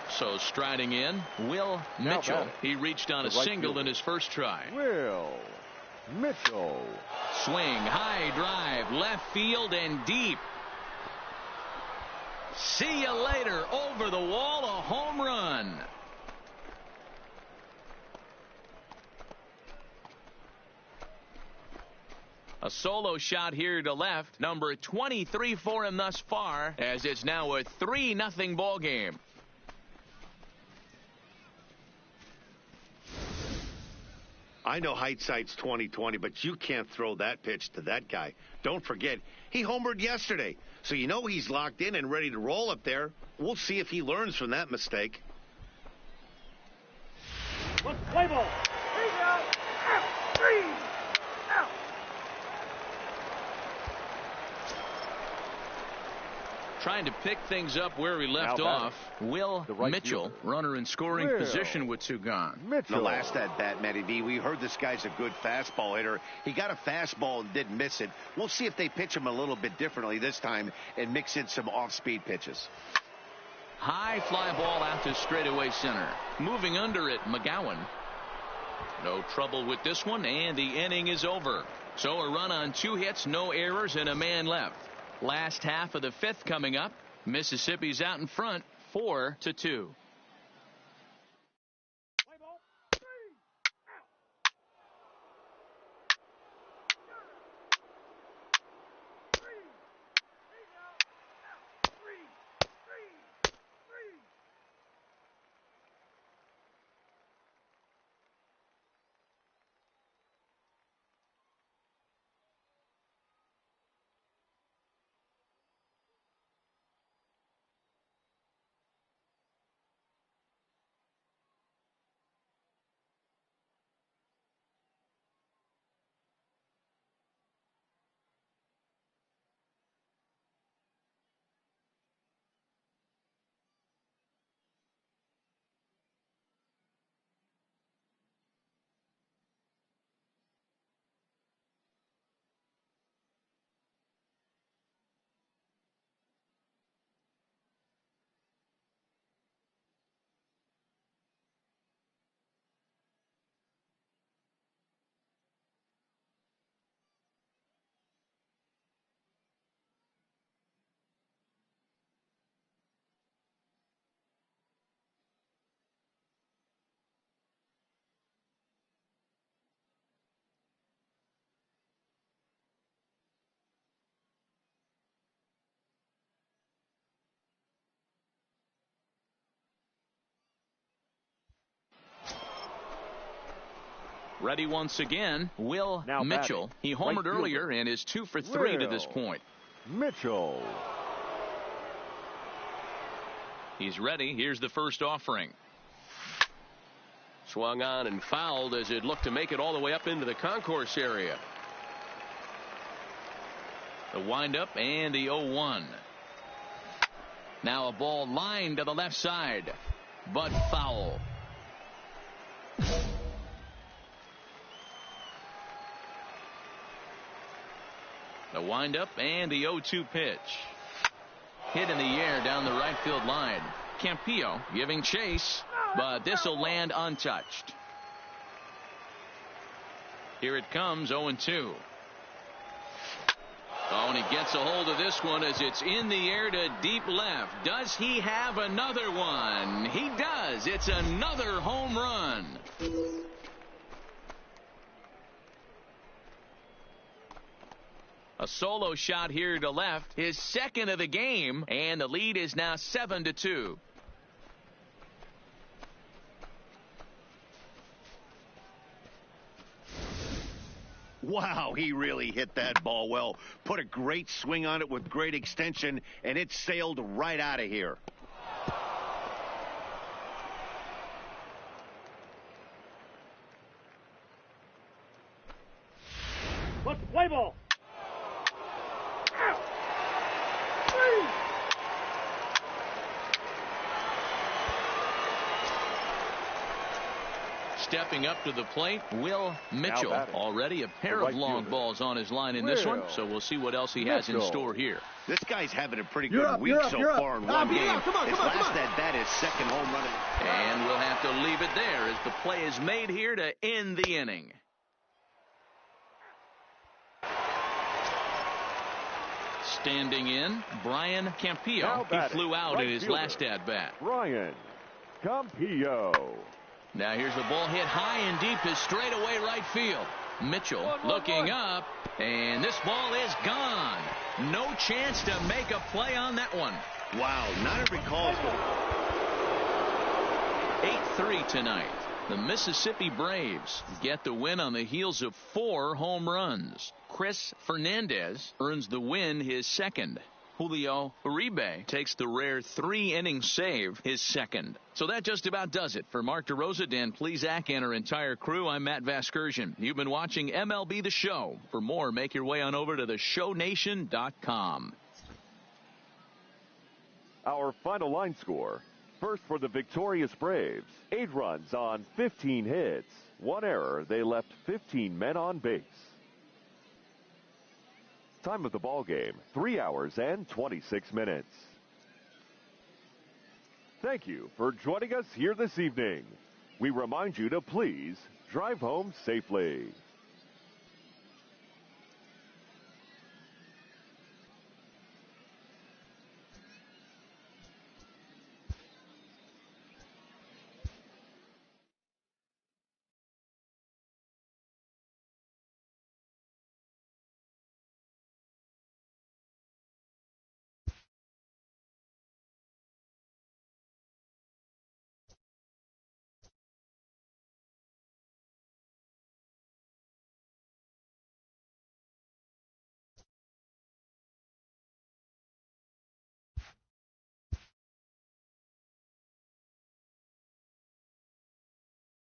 So striding in, Will Mitchell. He reached on a single in his first try. Will Mitchell. Swing, high drive, left field and deep. See you later. Over the wall, a home run. A solo shot here to left. Number 23 for him thus far, as it's now a 3-0 ball game. I know hindsight's 20/20, but you can't throw that pitch to that guy. Don't forget, he homered yesterday, so you know he's locked in and ready to roll up there. We'll see if he learns from that mistake. Play ball. 3 out. Out. 3 out. Trying to pick things up where he left off. Will Mitchell, runner in scoring position with 2 gone. The last at bat, Mlb, we heard this guy's a good fastball hitter. He got a fastball and didn't miss it. We'll see if they pitch him a little bit differently this time and mix in some off-speed pitches. High fly ball out to straightaway center. Moving under it, McGowan. No trouble with this one, and the inning is over. So a run on 2 hits, no errors, and a man left. Last half of the 5th coming up. Mississippi's out in front, 4-2. Play ball. 3 out. 3 out. Out. 3. Ready once again, Will Mitchell. He homered earlier and is 2 for 3 to this point. Mitchell. He's ready. Here's the first offering. Swung on and fouled as it looked to make it all the way up into the concourse area. The windup and the 0-1. Now a ball lined to the left side, but foul. The windup and the 0-2 pitch. Hit in the air down the right field line. Campillo giving chase, but this will land untouched. Here it comes, 0-2. Oh, and he gets a hold of this one as it's in the air to deep left. Does he have another one? He does. It's another home run. A solo shot here to left, his second of the game, and the lead is now 7-2. Wow, he really hit that ball well. Put a great swing on it with great extension, and it sailed right out of here. What's the play ball? stepping up to the plate, Will Mitchell. Already a pair of long balls on his line in this one, so we'll see what else he has in store here. This guy's having a pretty good week so far in one game. His last at bat is second home run. And we'll have to leave it there as the play is made here to end the inning. Standing in, Brian Campillo. He flew out in his last at-bat. Brian Campillo. Now here's the ball hit high and deep to straightaway right field. Mitchell looking up, and this ball is gone. No chance to make a play on that one. Wow, not every call is going. 8-3 tonight. The Mississippi Braves get the win on the heels of 4 home runs. Chris Fernandez earns the win, his second. Julio Uribe takes the rare 3-inning save, his second. So that just about does it. For Mark DeRosa, Dan Plesac, and our entire crew, I'm Matt Vasgersian. You've been watching MLB The Show. For more, make your way on over to theshownation.com. Our final line score. First for the victorious Braves, 8 runs on 15 hits. 1 error. They left 15 men on base. Time of the ball game, 3 hours and 26 minutes. Thank you for joining us here this evening. We remind you to please drive home safely.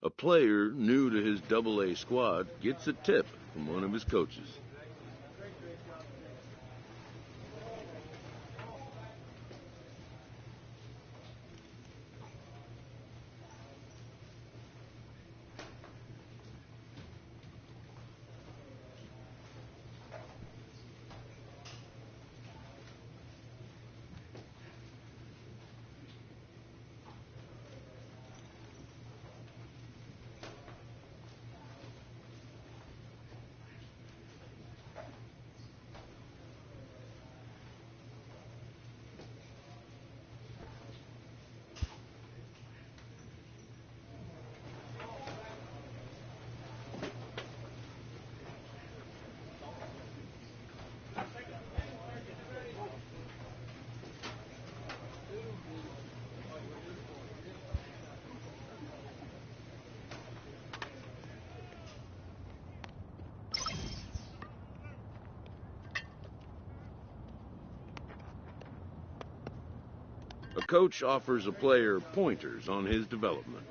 A player new to his AA squad gets a tip from one of his coaches. A coach offers a player pointers on his development.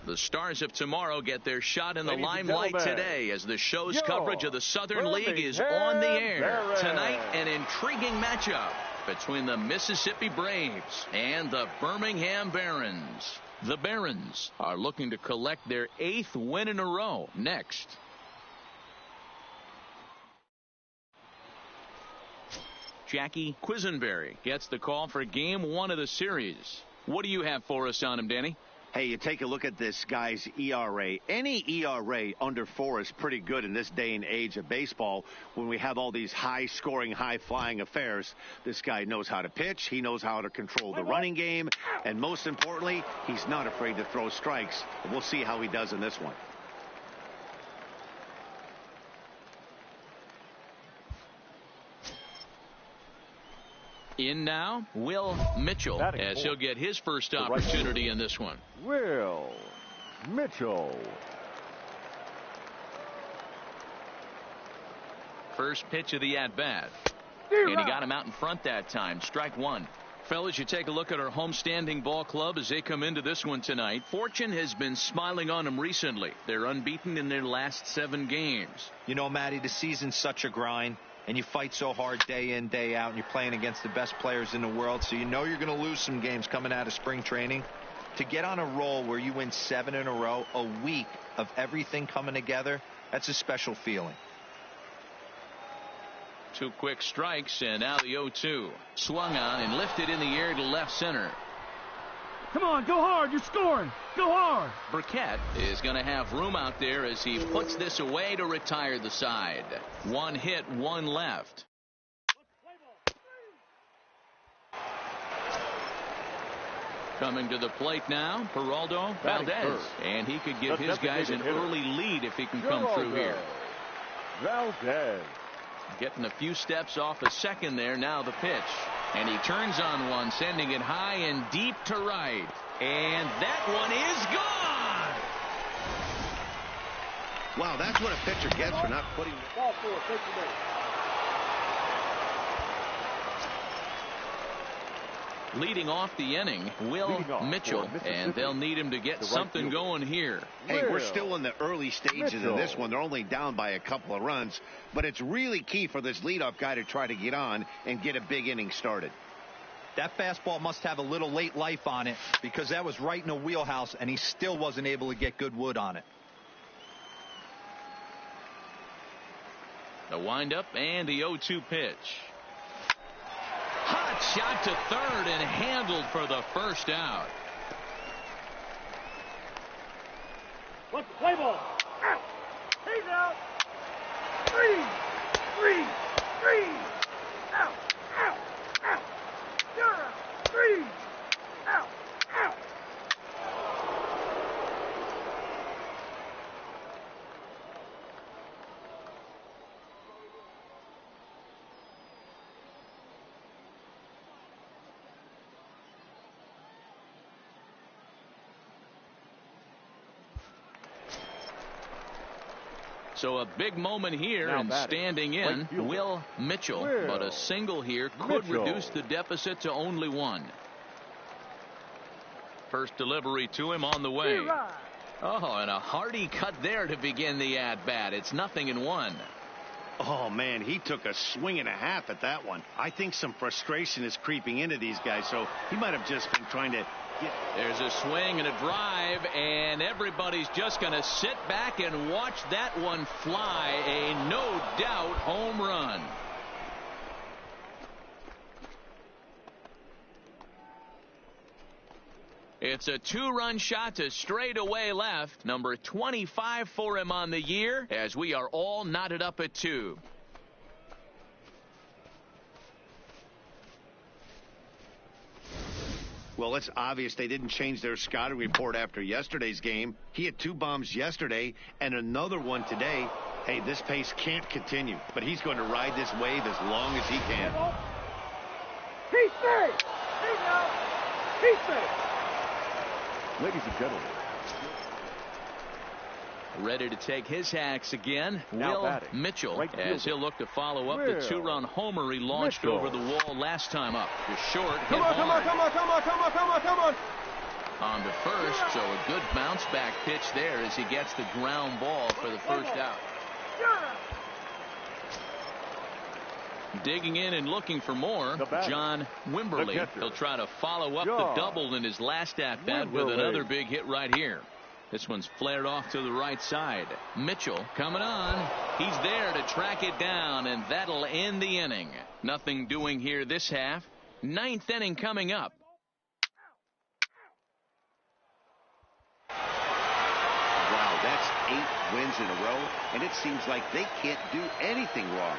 The Stars of tomorrow get their shot in the limelight today as the show's coverage of the Southern League is on the air. Tonight, an intriguing matchup between the Mississippi Braves and the Birmingham Barons. The Barons are looking to collect their 8th win in a row next. Jackie Quisenberry gets the call for Game 1 of the series. What do you have for us on him, Danny? Hey, you take a look at this guy's ERA. Any ERA under 4 is pretty good in this day and age of baseball when we have all these high-scoring, high-flying affairs. This guy knows how to pitch. He knows how to control the running game. And most importantly, he's not afraid to throw strikes. We'll see how he does in this one. In now, Will Mitchell, as he'll get his first opportunity in this one. Will Mitchell. First pitch of the at-bat. And he got him out in front that time. Strike one. Fellas, you take a look at our homestanding ball club as they come into this one tonight. Fortune has been smiling on them recently. They're unbeaten in their last 7 games. You know, Matty, the season's such a grind, and you fight so hard day in, day out, and you're playing against the best players in the world, so you know you're going to lose some games coming out of spring training. To get on a roll where you win 7 in a row, a week of everything coming together, that's a special feeling. 2 quick strikes, and now the 0-2. Swung on and lifted in the air to left center. Come on, go hard, you're scoring. Go hard. Burkett is going to have room out there as he puts this away to retire the side. 1 hit, 1 left. Coming to the plate now, Geraldo Valdez. And he could give his guys an early lead if he can come through here. Valdez. Getting a few steps off a second there. Now the pitch. And he turns on one, sending it high and deep to right. And that one is gone. Wow, that's what a pitcher gets for not putting the ball forward. Leading off the inning, Will Mitchell, and they'll need him to get something going here. Hey, we're still in the early stages of this one. They're only down by a couple of runs, but it's really key for this leadoff guy to try to get on and get a big inning started. That fastball must have a little late life on it, because that was right in the wheelhouse, and he still wasn't able to get good wood on it. The windup and the 0-2 pitch. Hot shot to third and handled for the first out. Let's play ball. Out. He's out. 3. Out. You're out. 3. Out. So a big moment here, and standing in, Will Mitchell. But a single here could reduce the deficit to only 1. First delivery to him on the way. Oh, and a hearty cut there to begin the at-bat. It's 0-1. Oh, man, he took a swing and a half at that one. I think some frustration is creeping into these guys, so he might have just been trying to get... There's a swing and a drive, and everybody's just going to sit back and watch that one fly. A no-doubt home run. It's a 2-run shot to straightaway left. Number 25 for him on the year, as we are all knotted up at 2. Well, it's obvious they didn't change their scouting report after yesterday's game. He had 2 bombs yesterday and another one today. Hey, this pace can't continue, but he's going to ride this wave as long as he can. He's safe. He's out. He's safe. Ladies and gentlemen, ready to take his hacks again, Will Mitchell, as he'll look to follow up the 2-run homer he launched over the wall last time up. The short hit hard. Come on. On to first, so a good bounce back pitch there as he gets the ground ball for the first out. Digging in and looking for more, John Wimberly. He'll try to follow up the double in his last at-bat with another big hit right here. This one's flared off to the right side. Mitchell coming on. He's there to track it down, and that'll end the inning. Nothing doing here this half. 9th inning coming up. Wow, that's 8 wins in a row, and it seems like they can't do anything wrong.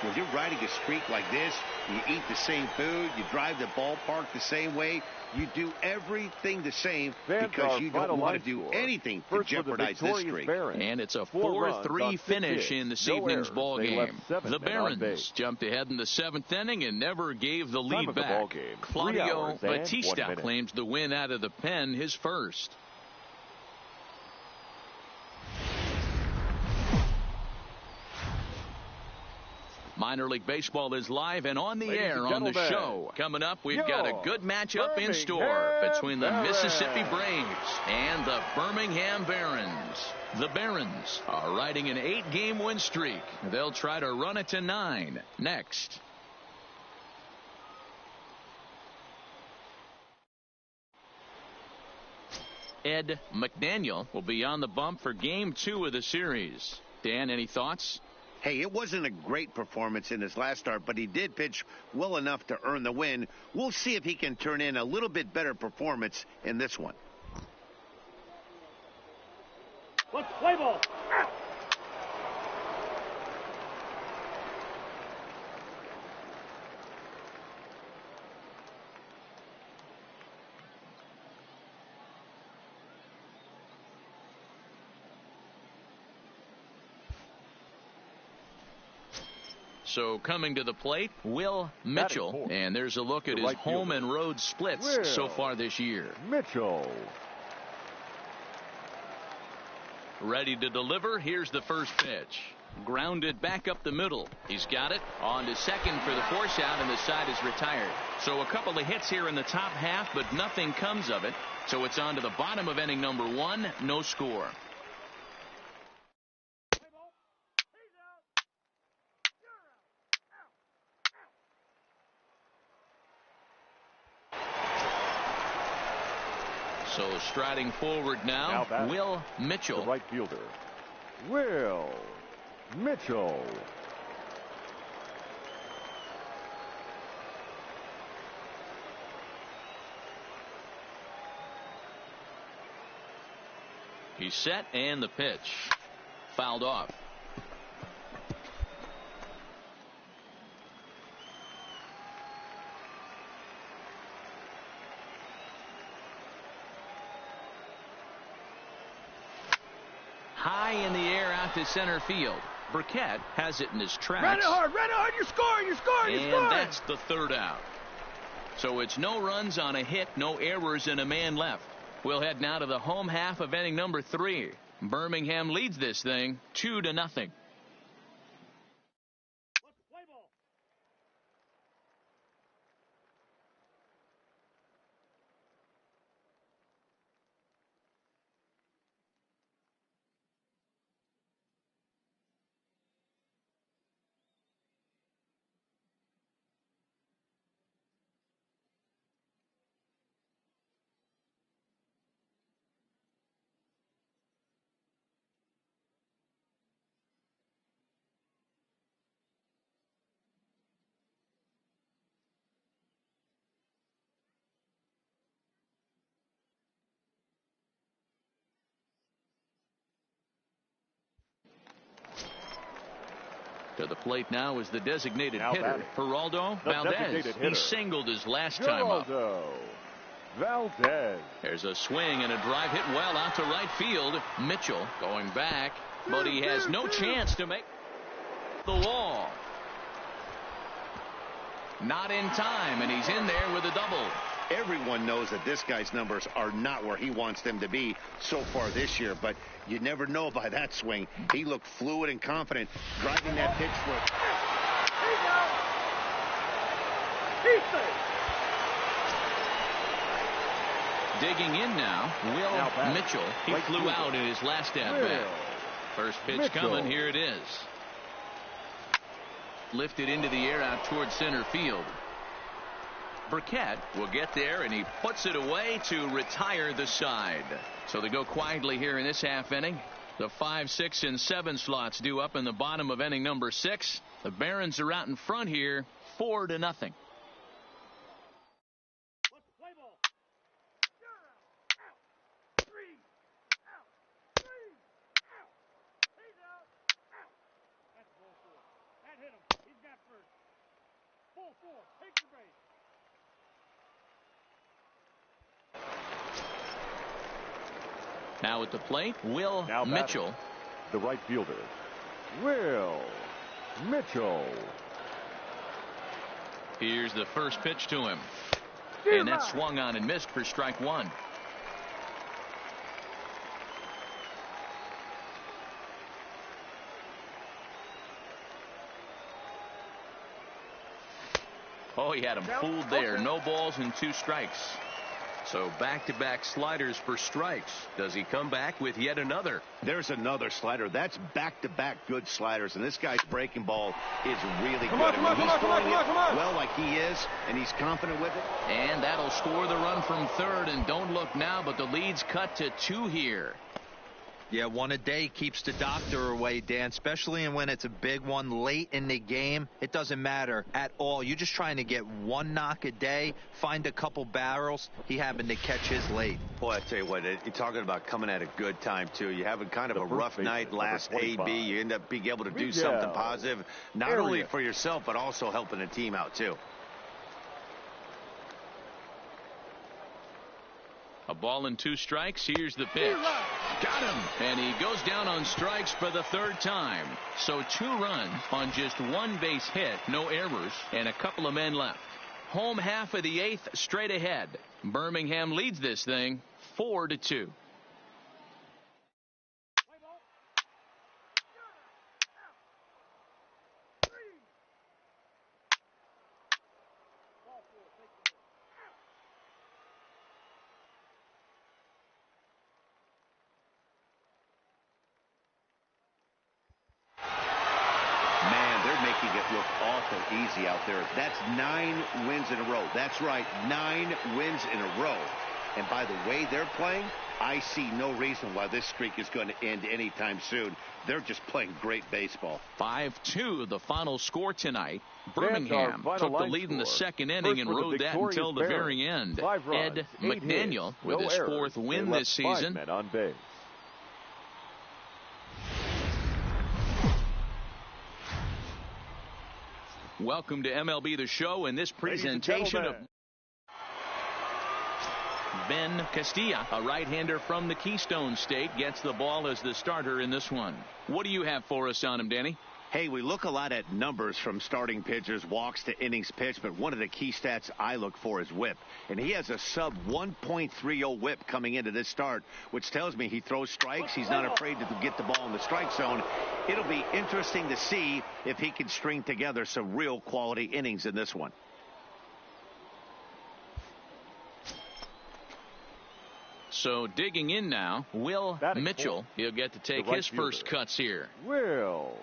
When you're riding a streak like this, you eat the same food, you drive the ballpark the same way, you do everything the same because you don't want to do anything to jeopardize this streak. And it's a 4-3 finish in this evening's ball game. The Barons jumped ahead in the 7th inning and never gave the lead back. Claudio Batista claims the win out of the pen, his first. Minor League Baseball is live and on the air on the show. Coming up, we've got a good matchup in store between the Mississippi Braves and the Birmingham Barons. The Barons are riding an 8-game win streak. They'll try to run it to 9 next. Ed McDaniel will be on the bump for Game 2 of the series. Dan, any thoughts? Hey, it wasn't a great performance in his last start, but he did pitch well enough to earn the win. We'll see if he can turn in a little bit better performance in this one. Let's play ball. Out. So coming to the plate, Will Mitchell. And there's a look at his home and road splits so far this year. Mitchell. Ready to deliver. Here's the first pitch. Grounded back up the middle. He's got it. On to second for the force out, and the side is retired. So a couple of hits here in the top half, but nothing comes of it. So it's on to the bottom of inning number 1. No score. So striding forward now Will Mitchell. The right fielder, Will Mitchell. He's set, and the pitch. Fouled off. High in the air out to center field. Burkett has it in his tracks. Run it hard, you're scoring, And that's the third out. So it's no runs on a hit, no errors, and a man left. We'll head now to the home half of inning number 3. Birmingham leads this thing 2-0. To the plate now is the designated hitter, Geraldo Valdez. He singled his last time up. Valdez. There's a swing and a drive hit well out to right field. Mitchell going back, but he has no chance to make the wall. Not in time, and he's in there with a double. Everyone knows that this guy's numbers are not where he wants them to be so far this year, but you never know by that swing. He looked fluid and confident, driving that pitch for it. Digging in now, Will Mitchell. He flew out in his last at-bat. First pitch coming, here it is. Lifted into the air out towards center field. Burkett will get there, and he puts it away to retire the side. So they go quietly here in this half inning. The 5, 6, and 7 slots due up in the bottom of inning number 6. The Barons are out in front here, 4-0. Now at the plate, Will Mitchell. The right fielder, Will Mitchell. Here's the first pitch to him. And that swung on and missed for strike one. Oh, he had him fooled there. No balls and 2 strikes. So back-to-back sliders for strikes. Does he come back with yet another? There's another slider. That's back-to-back good sliders, and this guy's breaking ball is really good. He's throwing it well like he is, and he's confident with it. And that'll score the run from third, and don't look now, but the lead's cut to 2 here. Yeah, one a day keeps the doctor away, Dan, especially when it's a big one late in the game. It doesn't matter at all. You're just trying to get 1 knock a day, find a couple barrels. He happened to catch his late. Boy, I tell you what, you're talking about coming at a good time, too. You're having kind of a rough night last AB. You end up being able to do something positive, not only for yourself, but also helping the team out, too. A ball and 2 strikes. Here's the pitch. Got him. And he goes down on strikes for the 3rd time. So 2 runs on just 1 base hit, no errors, and a couple of men left. Home half of the 8th, straight ahead. Birmingham leads this thing 4-2. Easy out there. That's 9 wins in a row. That's right, 9 wins in a row. And by the way they're playing, I see no reason why this streak is going to end anytime soon. They're just playing great baseball. 5-2 the final score tonight. Birmingham took the lead in the 2nd inning and rode that until the very end. Ed McDaniel with his 4th win this season. On base. Welcome to MLB The Show and this presentation of Ben Castilla, a right-hander from the Keystone State, gets the ball as the starter in this one. What do you have for us on him, Danny? Hey, we look a lot at numbers from starting pitchers, walks to innings pitched, but one of the key stats I look for is whip. And he has a sub 1.30 whip coming into this start, which tells me he throws strikes. He's not afraid to get the ball in the strike zone. It'll be interesting to see if he can string together some real quality innings in this one. So digging in now, Will Mitchell. He'll get to take his first cuts here. Will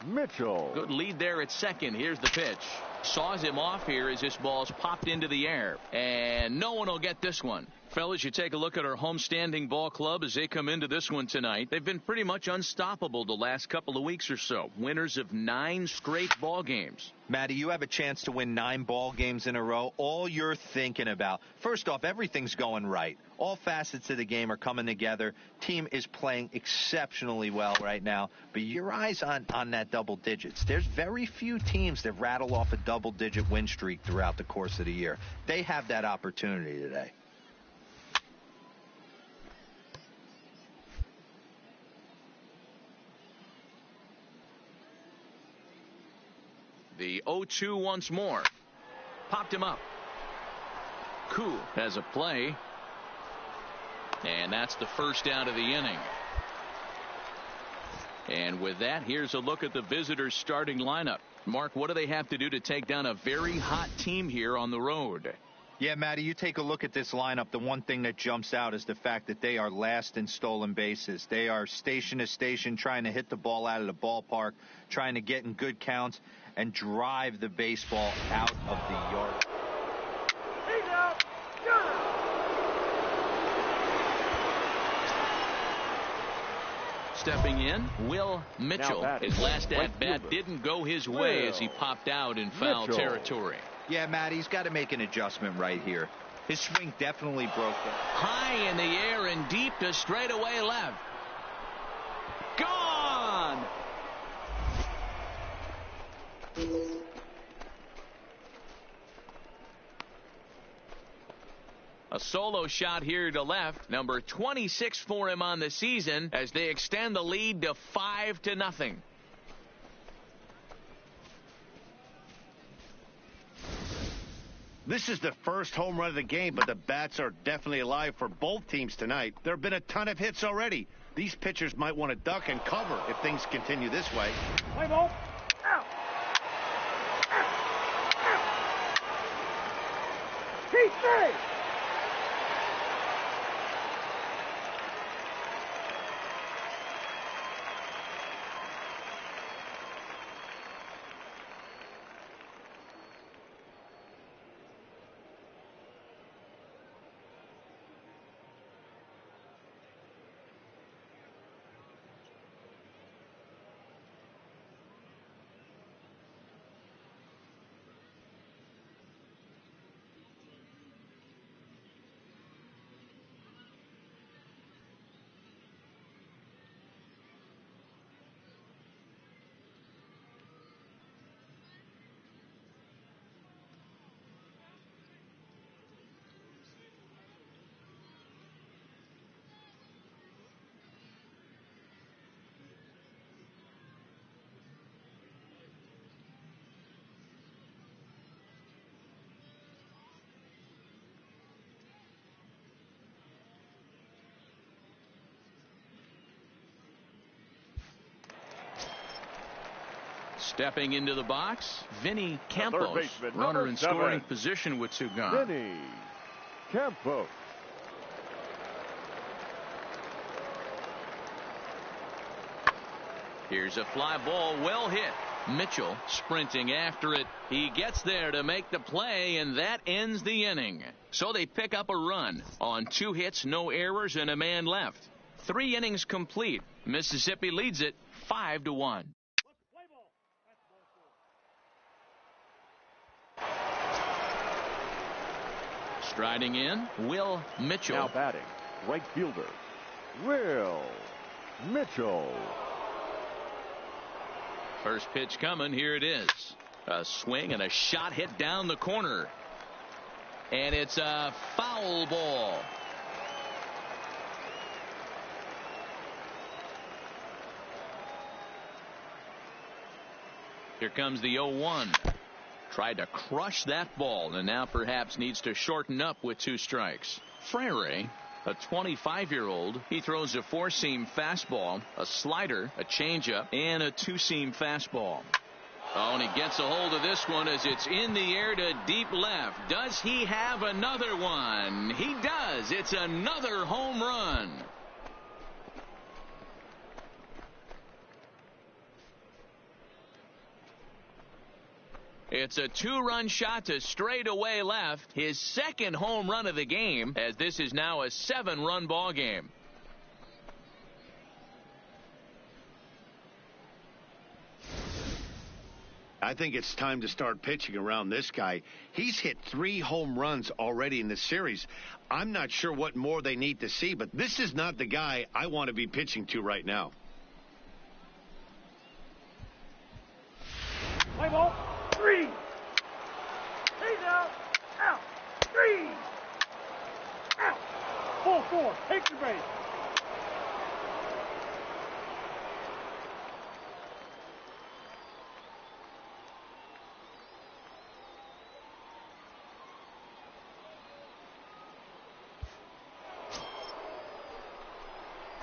Mitchell. Good lead there at second. Here's the pitch. Saws him off here as this ball's popped into the air. And no one will get this one. Fellas, you take a look at our homestanding ball club as they come into this one tonight. They've been pretty much unstoppable the last couple of weeks or so. Winners of 9 straight ball games. Matty, you have a chance to win 9 ball games in a row. All you're thinking about, first off, everything's going right. All facets of the game are coming together. Team is playing exceptionally well right now. But your eyes on that double digits. There's very few teams that rattle off a double-digit win streak throughout the course of the year. They have that opportunity today. The 0-2 once more. Popped him up. Koo has a play. And that's the first out of the inning. And with that, here's a look at the visitors' starting lineup. Mark, what do they have to do to take down a very hot team here on the road? Yeah, Matty, you take a look at this lineup. The one thing that jumps out is the fact that they are last in stolen bases. They are station to station trying to hit the ball out of the ballpark, trying to get in good counts and drive the baseball out of the yard. Stepping in, Will Mitchell. His last at-bat didn't go his way as he popped out in foul territory. Yeah, Matt, he's got to make an adjustment right here. His swing definitely broke down. High in the air and deep to straightaway left. Gone! A solo shot here to left. Number 26 for him on the season as they extend the lead to 5-0. This is the first home run of the game, but the bats are definitely alive for both teams tonight. There have been a ton of hits already. These pitchers might want to duck and cover if things continue this way. Play ball. Out. Out. Out. Keep safe. Stepping into the box, Vinny Campos, baseman, runner in scoring 7. position with two gone. Vinny Campos. Here's a fly ball, well hit. Mitchell sprinting after it. He gets there to make the play, and that ends the inning. So they pick up a run on 2 hits, no errors, and a man left. 3 innings complete. Mississippi leads it 5-1. Striding in, Will Mitchell. Now batting, right fielder, Will Mitchell. First pitch coming, here it is. A swing and a shot hit down the corner. And it's a foul ball. Here comes the 0-1. Tried to crush that ball and now perhaps needs to shorten up with 2 strikes. Frere, a 25-year-old, he throws a 4-seam fastball, a slider, a changeup, and a 2-seam fastball. Oh, and he gets a hold of this one as it's in the air to deep left. Does he have another one? He does. It's another home run. It's a 2-run shot to straightaway left. His second home run of the game, as this is now a 7-run ball game. I think it's time to start pitching around this guy. He's hit 3 home runs already in this series. I'm not sure what more they need to see, but this is not the guy I want to be pitching to right now. Play ball. 3. He's out. Out. 3. Out. Full 4. Take your base.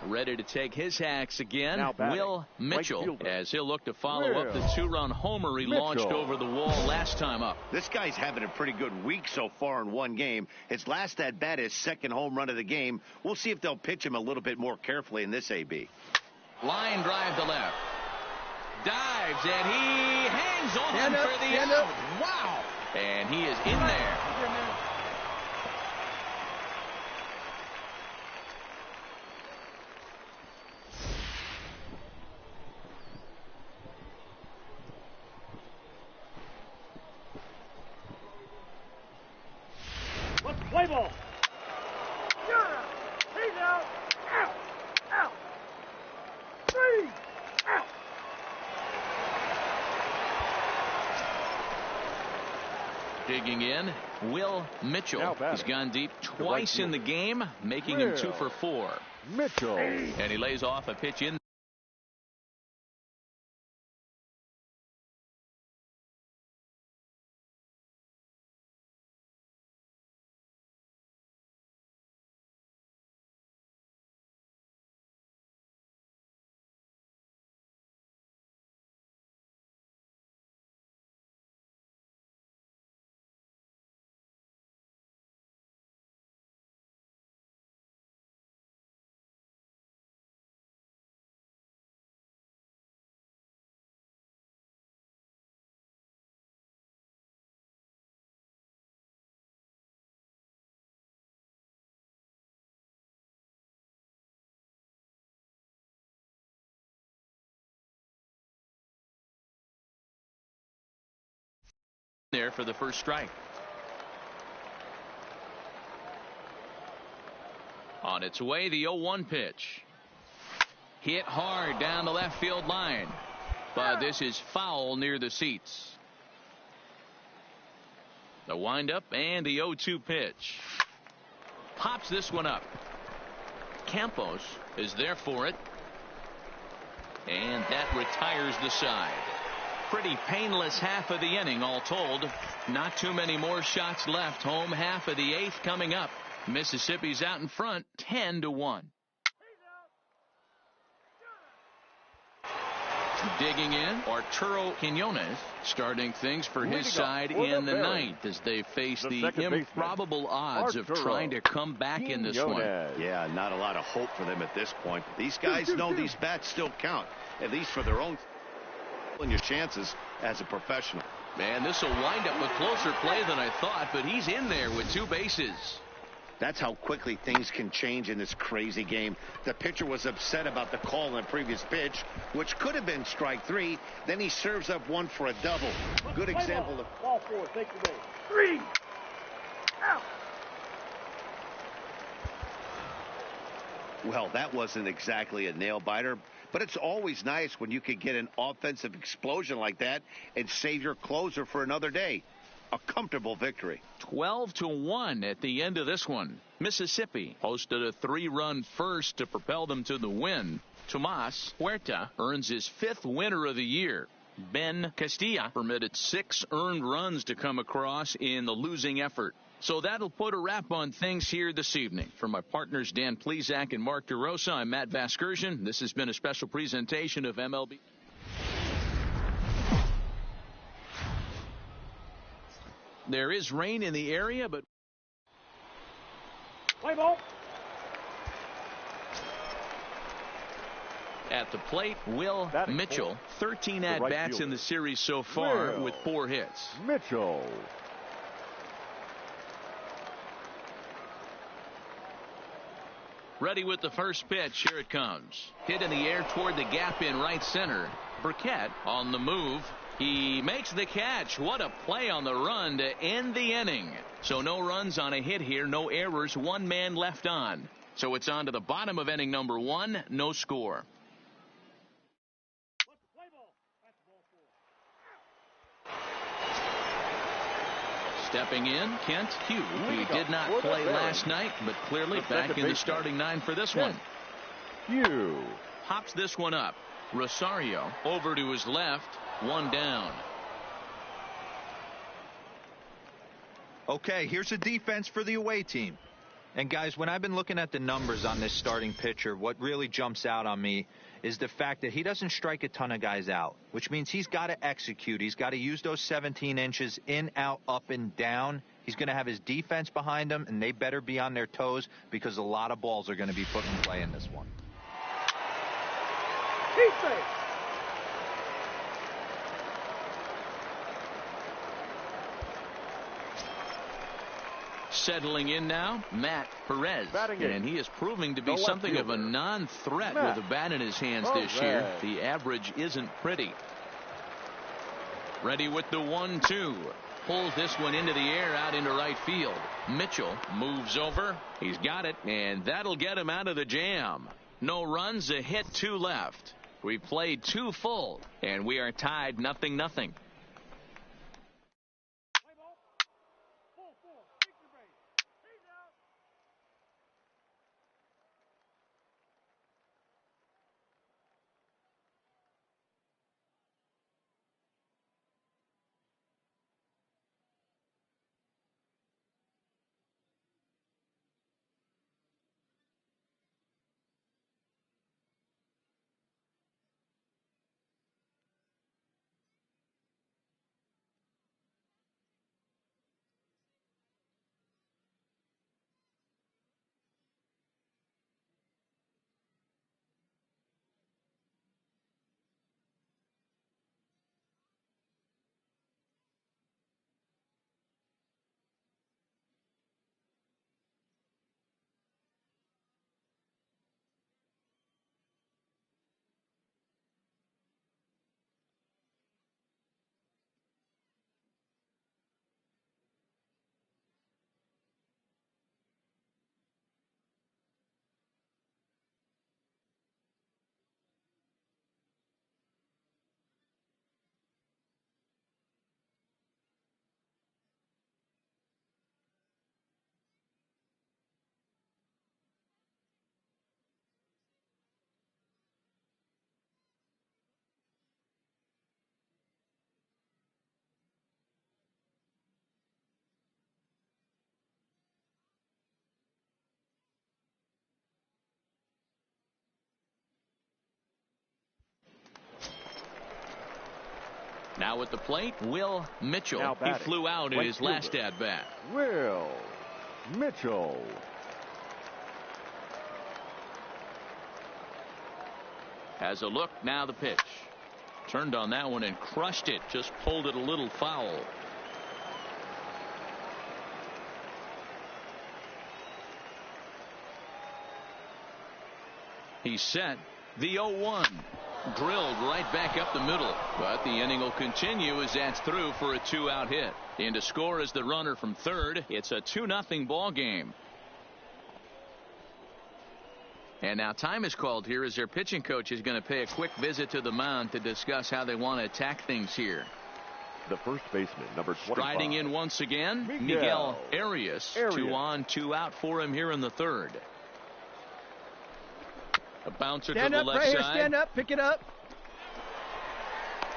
Ready to take his hacks again, Now batting, Will Mitchell, right as he'll look to follow up the 2-run homer he launched over the wall last time up. This guy's having a pretty good week so far in one game. His last at bat, his second home run of the game. We'll see if they'll pitch him a little bit more carefully in this AB. Line drive to left. Dives, and he hangs on for the out. Wow! And he is in there. Let's play ball. You're out. He's out. Out. Out. 3. Out. Digging in, Will Mitchell. He's gone deep twice in the game, making him 2 for 4. Mitchell. And he lays off a pitch in. There for the first strike. On its way, the 0-1 pitch. Hit hard down the left field line, but this is foul near the seats. The windup and the 0-2 pitch. Pops this one up. Campos is there for it, and that retires the side. Pretty painless half of the inning all told. Not too many more shots left. Home half of the 8th coming up. Mississippi's out in front 10-1. Digging in, Arturo Quiñones starting things for his side in the 9th as they face the improbable odds of trying to come back in this one. Yeah, not a lot of hope for them at this point. These guys know these bats still count, at least for their own. And your chances as a professional. Man, this will wind up a closer play than I thought, but he's in there with 2 bases. That's how quickly things can change in this crazy game. The pitcher was upset about the call on the previous pitch, which could have been strike 3. Then he serves up one for a double. Good example of ball 4. Take the base. 3 out. Well, that wasn't exactly a nail biter, but it's always nice when you can get an offensive explosion like that and save your closer for another day. A comfortable victory. 12-1 at the end of this one. Mississippi posted a 3-run first to propel them to the win. Tomas Huerta earns his 5th winner of the year. Ben Castilla permitted 6 earned runs to come across in the losing effort. So that'll put a wrap on things here this evening. For my partners Dan Plesac and Mark DeRosa, I'm Matt Vasgersian. This has been a special presentation of MLB. There is rain in the area, but Play ball. at the plate, Will Mitchell. 13 at-bats in the series so far with 4 hits. Mitchell. Ready with the first pitch. Here it comes. Hit in the air toward the gap in right center. Burkett on the move. He makes the catch. What a play on the run to end the inning. So no runs on a hit here, no errors, 1 man left on. So it's on to the bottom of inning number 1, no score. Stepping in, Kent Hugh. He did not play last night, but clearly back in the starting 9 for this one. Hugh pops this one up. Rosario over to his left. 1 down. Okay, here's a defense for the away team. And guys, when I've been looking at the numbers on this starting pitcher, what really jumps out on me is the fact that he doesn't strike a ton of guys out, which means he's got to execute. He's got to use those 17 inches in, out, up, and down. He's going to have his defense behind him, and they better be on their toes because a lot of balls are going to be put in play in this one. Defense. Settling in now, Matt Perez. And he is proving to be something of a non-threat with a bat in his hands this year. The average isn't pretty. Ready with the 1-2. Pulls this one into the air out into right field. Mitchell moves over. He's got it, and that'll get him out of the jam. No runs, a hit, 2 left. We played 2 full, and we are tied 0-0. Now at the plate, Will Mitchell. He flew out in his last at-bat. Will Mitchell. Has a look, now the pitch. Turned on that one and crushed it. Just pulled it a little foul. He's set. The 0-1. Drilled right back up the middle. But the inning will continue as that's through for a 2-out hit. In to score is the runner from third. It's a 2-0 ball game. And now time is called here as their pitching coach is going to pay a quick visit to the mound to discuss how they want to attack things here. The first baseman, number 25. Striding in once again, Miguel Arias. 2 on, 2 out for him here in the third. A bouncer to the left side. Stand up, pick it up.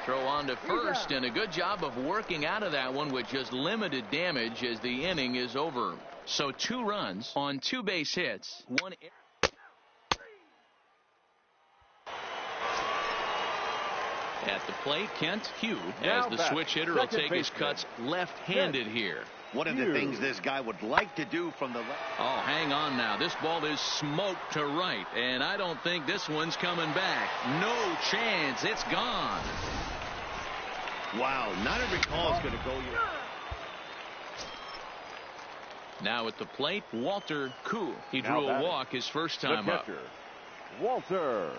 Throw on to first, and a good job of working out of that one with just limited damage as the inning is over. So 2 runs on 2 base hits. One. At the plate, Kent Hugh, as the switch hitter, will take his cuts left-handed here. One of the things this guy would like to do from the left. Oh, hang on now. This ball is smoked to right, and I don't think this one's coming back. No chance. It's gone. Wow, not every call is going to go your. Now at the plate, Walter Koo. He drew a walk his first time up. Walter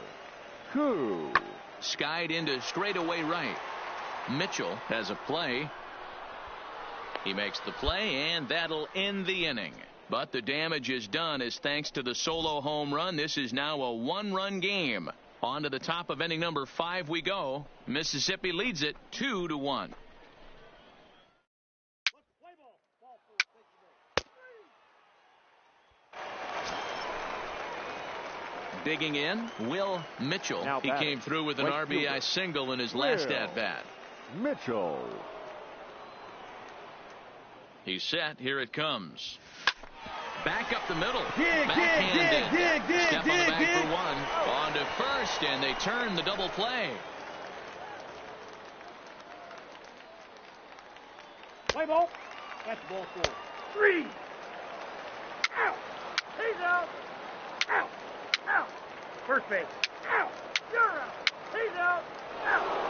Koo. Skied into straightaway right. Mitchell has a play. He makes the play, and that'll end the inning. But the damage is done as thanks to the solo home run. This is now a 1-run game. On to the top of inning number 5 we go. Mississippi leads it 2-1. Digging in, Will Mitchell. He came through with an RBI single in his last at-bat. Mitchell. He's set. Here it comes. Back up the middle. Dig. Step on the back for one. On to first, and they turn the double play. Play ball. That's ball 4. 3. Out. He's out. Out. Out. First base. Out. You're out. He's out. Out.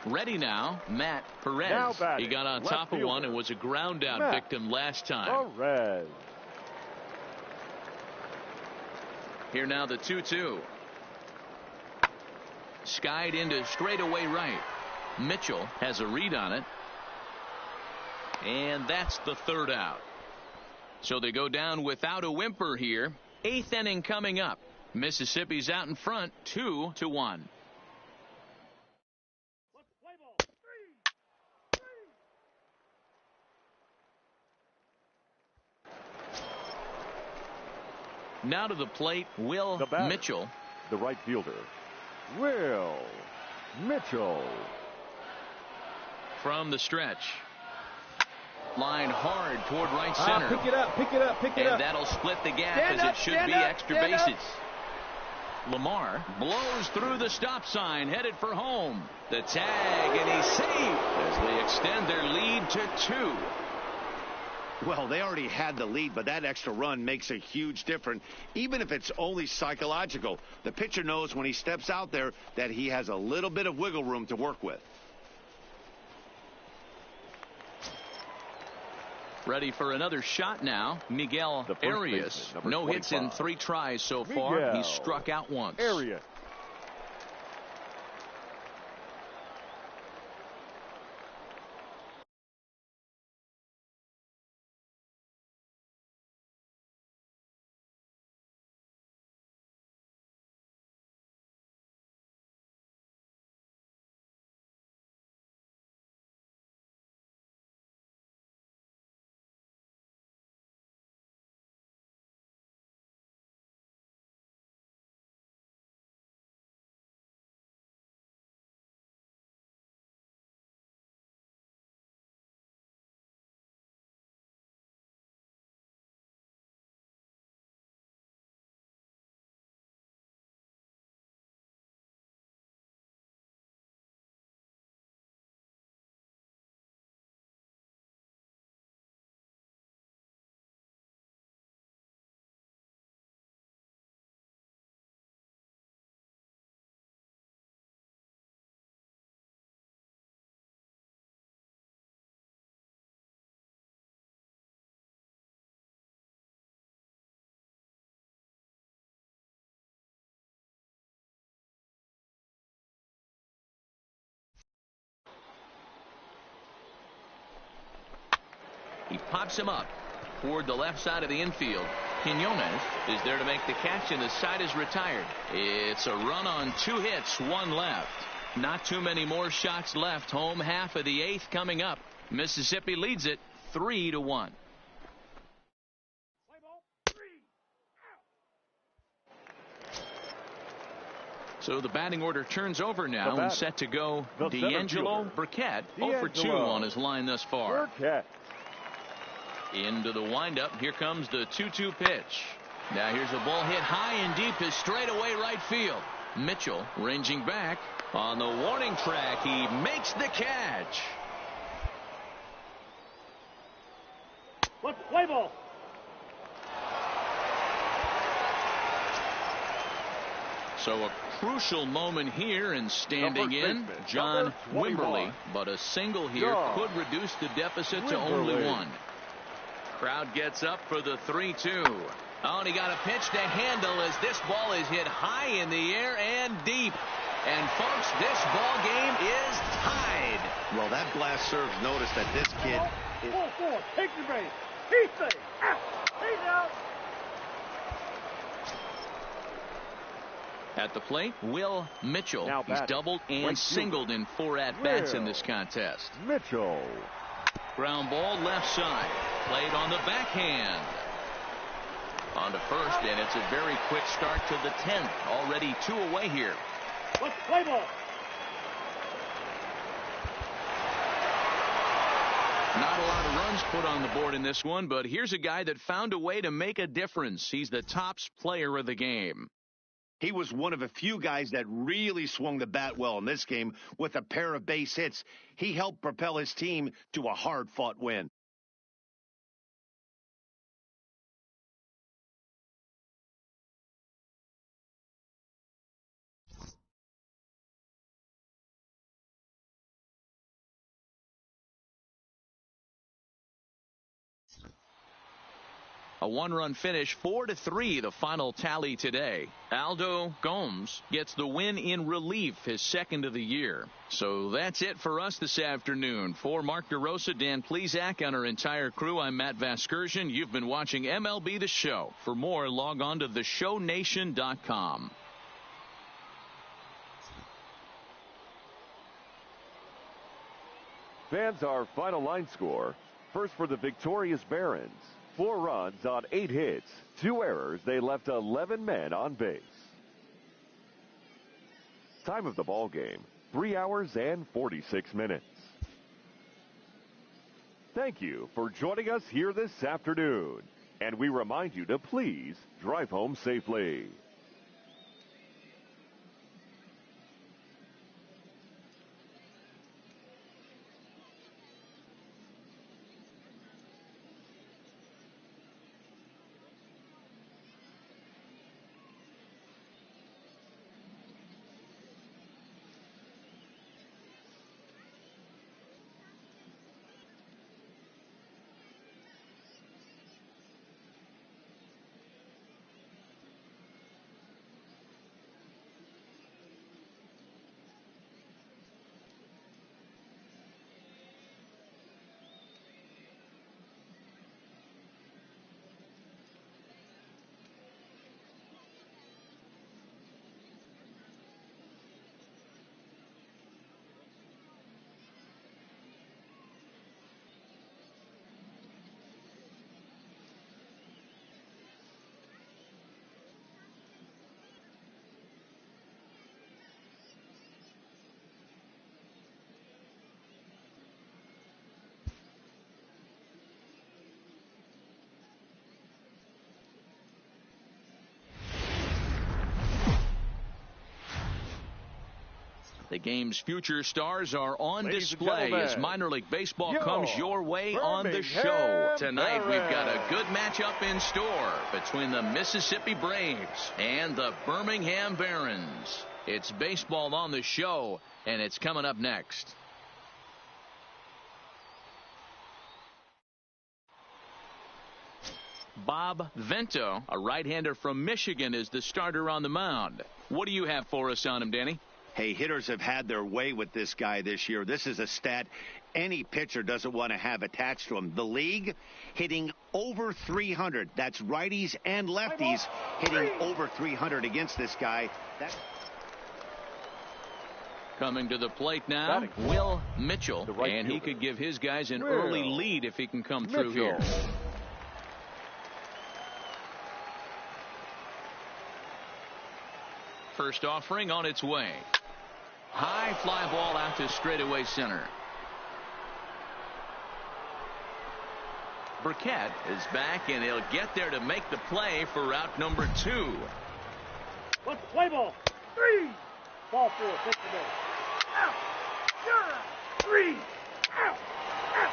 Ready now, Matt Perez. He got on top of one and was a ground out victim last time. Perez. Here now the 2-2. Skied into straightaway right. Mitchell has a read on it. And that's the third out. So they go down without a whimper here. 8th inning coming up. Mississippi's out in front 2-1. Now to the plate, Will Mitchell. The right fielder, Will Mitchell. From the stretch. Line hard toward right center. Pick it up. And that'll split the gap as it should be extra bases. Lamar blows through the stop sign, headed for home. The tag, and he's safe as they extend their lead to 2. Well, they already had the lead, but that extra run makes a huge difference, even if it's only psychological. The pitcher knows when he steps out there that he has a little bit of wiggle room to work with. Ready for another shot now. Miguel Arias. No hits in 3 tries so far. He's struck out once. Arias. He pops him up toward the left side of the infield. Quinones is there to make the catch, and the side is retired. It's a run on 2 hits, 1 left. Not too many more shots left. Home half of the 8th coming up. Mississippi leads it 3-1. So the batting order turns over now and set to go. D'Angelo Burkett 0 for 2 on his line thus far. Burkett. Into the windup. Here comes the 2-2 pitch. Now here's a ball hit high and deep to straightaway right field. Mitchell ranging back on the warning track. He makes the catch. Let's play ball. So a crucial moment here, and standing in John Wimberly, but a single here could reduce the deficit to only 1. Crowd gets up for the 3-2. Oh, and he got a pitch to handle as this ball is hit high in the air and deep. And folks, this ball game is tied. Well, that blast serves notice that this kid is... Ball 4, take the base. He's safe. Out. He's out. At the plate, Will Mitchell. He's doubled and singled in 4 at-bats in this contest. Mitchell. Ground ball left side. Played on the backhand. On to first, and it's a very quick start to the 10th. Already 2 away here. Let's play ball. Not a lot of runs put on the board in this one, but here's a guy that found a way to make a difference. He's the tops player of the game. He was one of a few guys that really swung the bat well in this game with a pair of base hits. He helped propel his team to a hard-fought win. A 1-run finish, 4-3, the final tally today. Aldo Gomes gets the win in relief, his 2nd of the year. So that's it for us this afternoon. For Mark DeRosa, Dan Plesac, and our entire crew, I'm Matt Vasgersian. You've been watching MLB The Show. For more, log on to theshownation.com. Fans, our final line score. First for the victorious Barons. 4 runs on 8 hits, 2 errors. They left 11 men on base. Time of the ball game, 3 hours and 46 minutes. Thank you for joining us here this afternoon. And we remind you to please drive home safely. The game's future stars are on display as minor league baseball comes your way on the show. Tonight we've got a good matchup in store between the Mississippi Braves and the Birmingham Barons. It's baseball on the show, and it's coming up next. Bob Vento, a right-hander from Michigan, is the starter on the mound. What do you have for us on him, Danny? Hey, hitters have had their way with this guy this year. This is a stat any pitcher doesn't want to have attached to him. The league hitting over 300. That's righties and lefties hitting over 300 against this guy. Coming to the plate now, Will Mitchell, and he could give his guys an early lead if he can come through here. First offering on its way. High fly ball out to straightaway center. Burkett is back, and he'll get there to make the play for route number 2. What's the play ball? 3. Ball 4. Pitch the ball. Out. You're out. 3. Out. Out.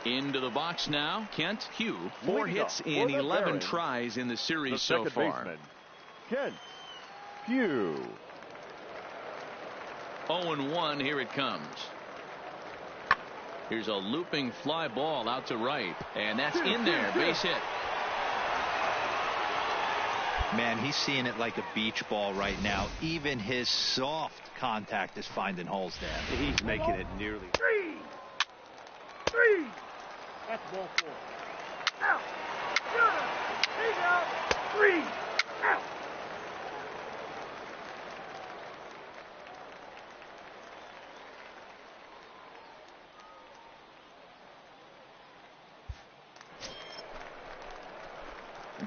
Into the box now, Kent Hugh. 4 hits in 11 tries in the series so far. Kent Hugh. 0-1, here it comes. Here's a looping fly ball out to right, and that's in there, base hit. Man, he's seeing it like a beach ball right now. Even his soft contact is finding holes there. He's making it nearly. 3. That's ball 4. Out. You're out. He's out. 3. Out.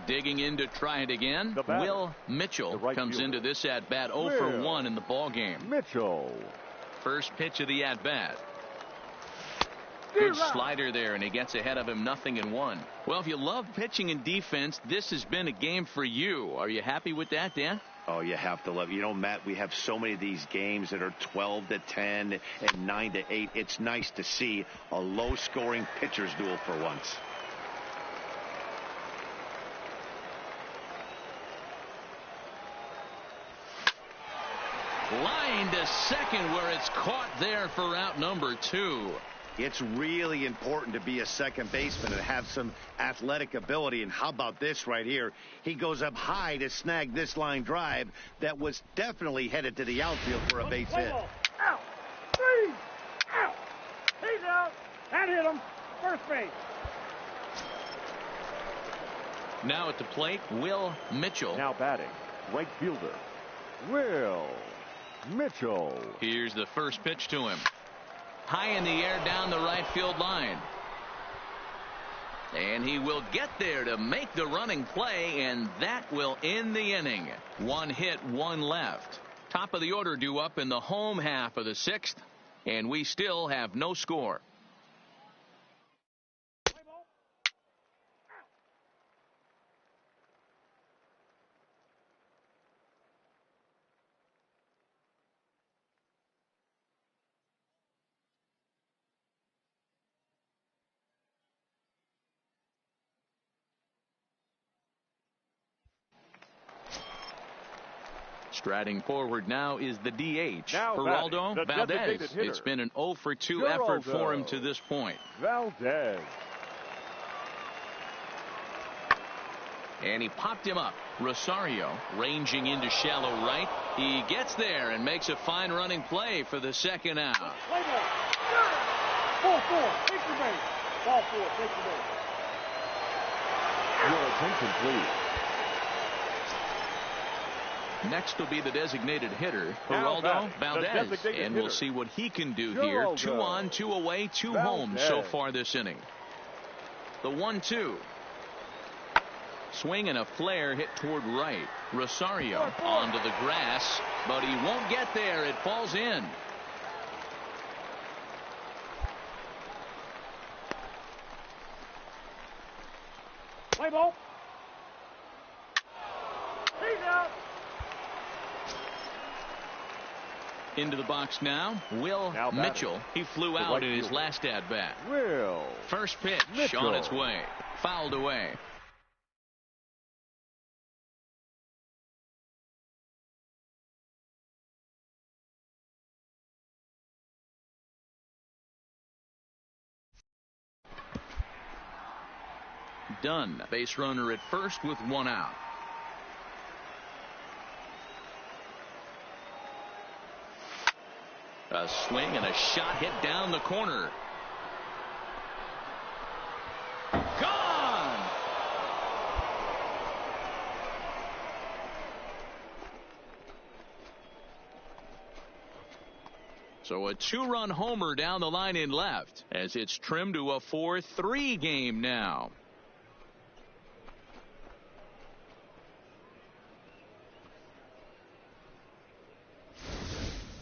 Digging in to try it again. Will Mitchell comes into this at bat 0 for 1 in the ball game. Mitchell. First pitch of the at bat. Good slider there, and he gets ahead of him 0-1. Well, if you love pitching and defense, this has been a game for you. Are you happy with that, Dan? Oh, you have to love it. You know, Matt, we have so many of these games that are 12-10 and 9-8. It's nice to see a low-scoring pitcher's duel for once. Line to second, where it's caught there for out number 2. It's really important to be a second baseman and have some athletic ability. And how about this right here? He goes up high to snag this line drive that was definitely headed to the outfield for a base hit. Out. 3. Out. He's out. And hit him. First base. Now at the plate, Will Mitchell. Now batting, right fielder, Will Mitchell. Here's the first pitch to him. High in the air down the right field line. And he will get there to make the running play, and that will end the inning. 1 hit, 1 left. Top of the order due up in the home half of the 6th, and we still have no score. Striding forward now is the DH, Geraldo Valdez. It's been an 0 for 2 effort for him to this point. Valdez. And he popped him up. Rosario ranging into shallow right. He gets there and makes a fine running play for the second out. Play ball. 4-4. Take the base. Ball 4. Take the base. Your attention, please. Next will be the designated hitter, Geraldo Valdez, and we'll see what he can do here. 2 on, 2 away, 2 home so far this inning. The 1-2. Swing and a flare hit toward right. Rosario onto the grass, but he won't get there. It falls in. Play ball. He's out. Into the box now, Will Mitchell. He flew out in his last at bat. First pitch on its way. Fouled away. Dunn, base runner at first with one out. A swing and a shot hit down the corner. Gone! So a 2-run homer down the line in left as it's trimmed to a 4-3 game now.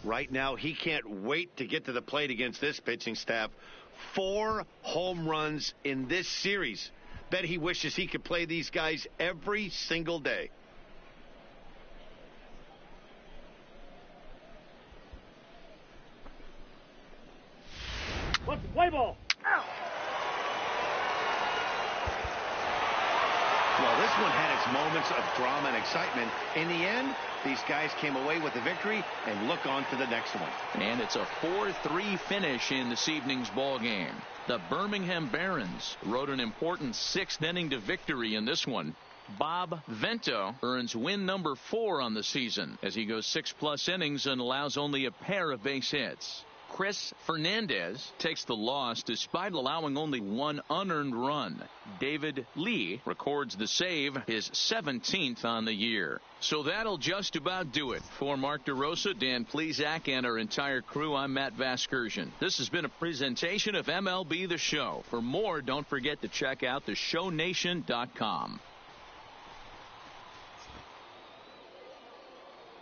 Right now, he can't wait to get to the plate against this pitching staff. 4 home runs in this series. Bet he wishes he could play these guys every single day. What's the play ball? Out. Well, this one had its moments of drama and excitement. In the end, these guys came away with the victory and look on to the next one. And it's a 4-3 finish in this evening's ball game. The Birmingham Barons rode an important 6th inning to victory in this one. Bob Vento earns win number 4 on the season as he goes 6+ innings and allows only a pair of base hits. Chris Fernandez takes the loss despite allowing only 1 unearned run. David Lee records the save, his 17th on the year. So that'll just about do it. For Mark DeRosa, Dan Plesac, and our entire crew, I'm Matt Vasgersian. This has been a presentation of MLB The Show. For more, don't forget to check out theshownation.com.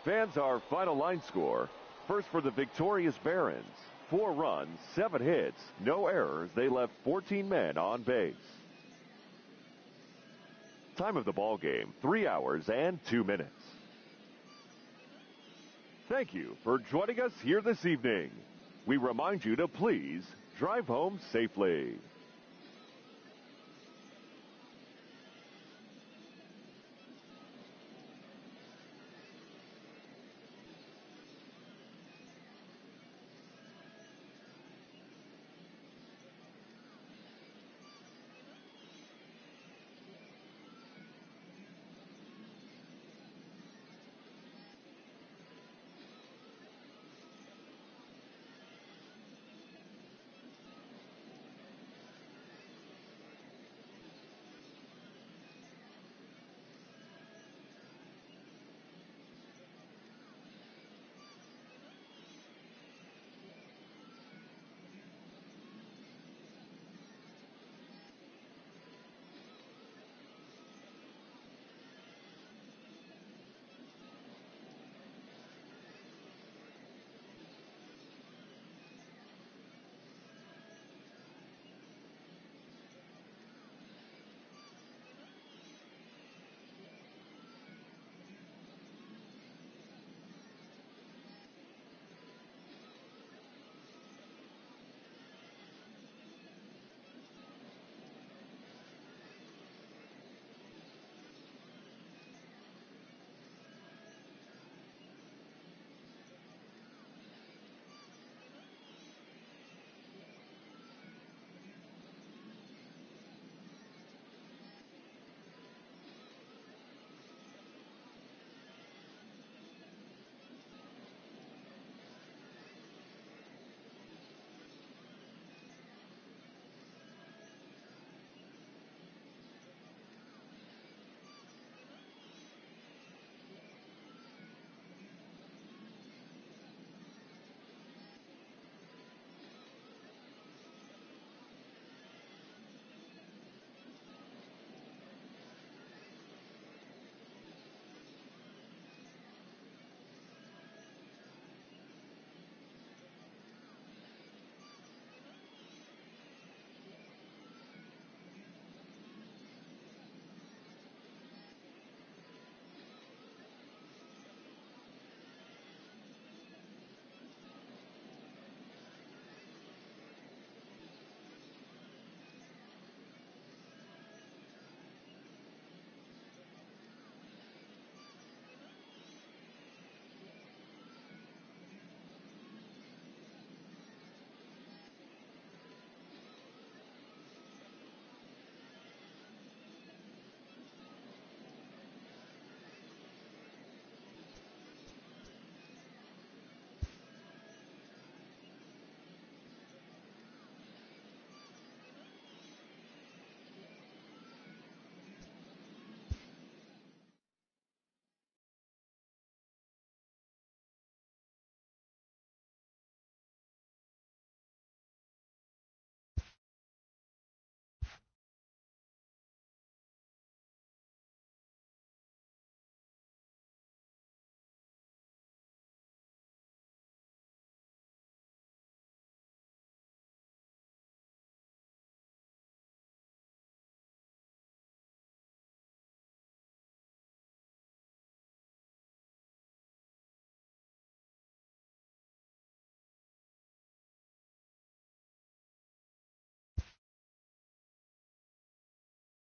Fans, our final line score. First for the victorious Barons. 4 runs, 7 hits, no errors. They left 14 men on base. Time of the ball game, 3 hours and 2 minutes. Thank you for joining us here this evening. We remind you to please drive home safely.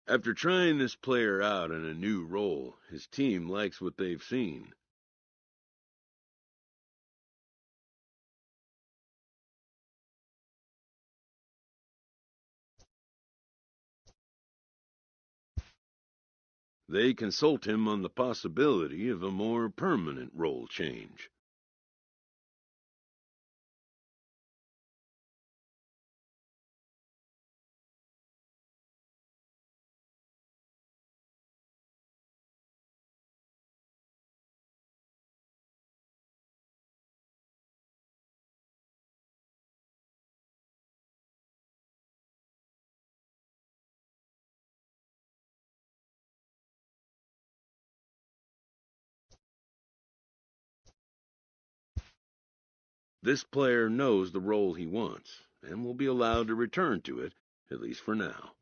After trying this player out in a new role, his team likes what they've seen. They consult him on the possibility of a more permanent role change. This player knows the role he wants and will be allowed to return to it, at least for now.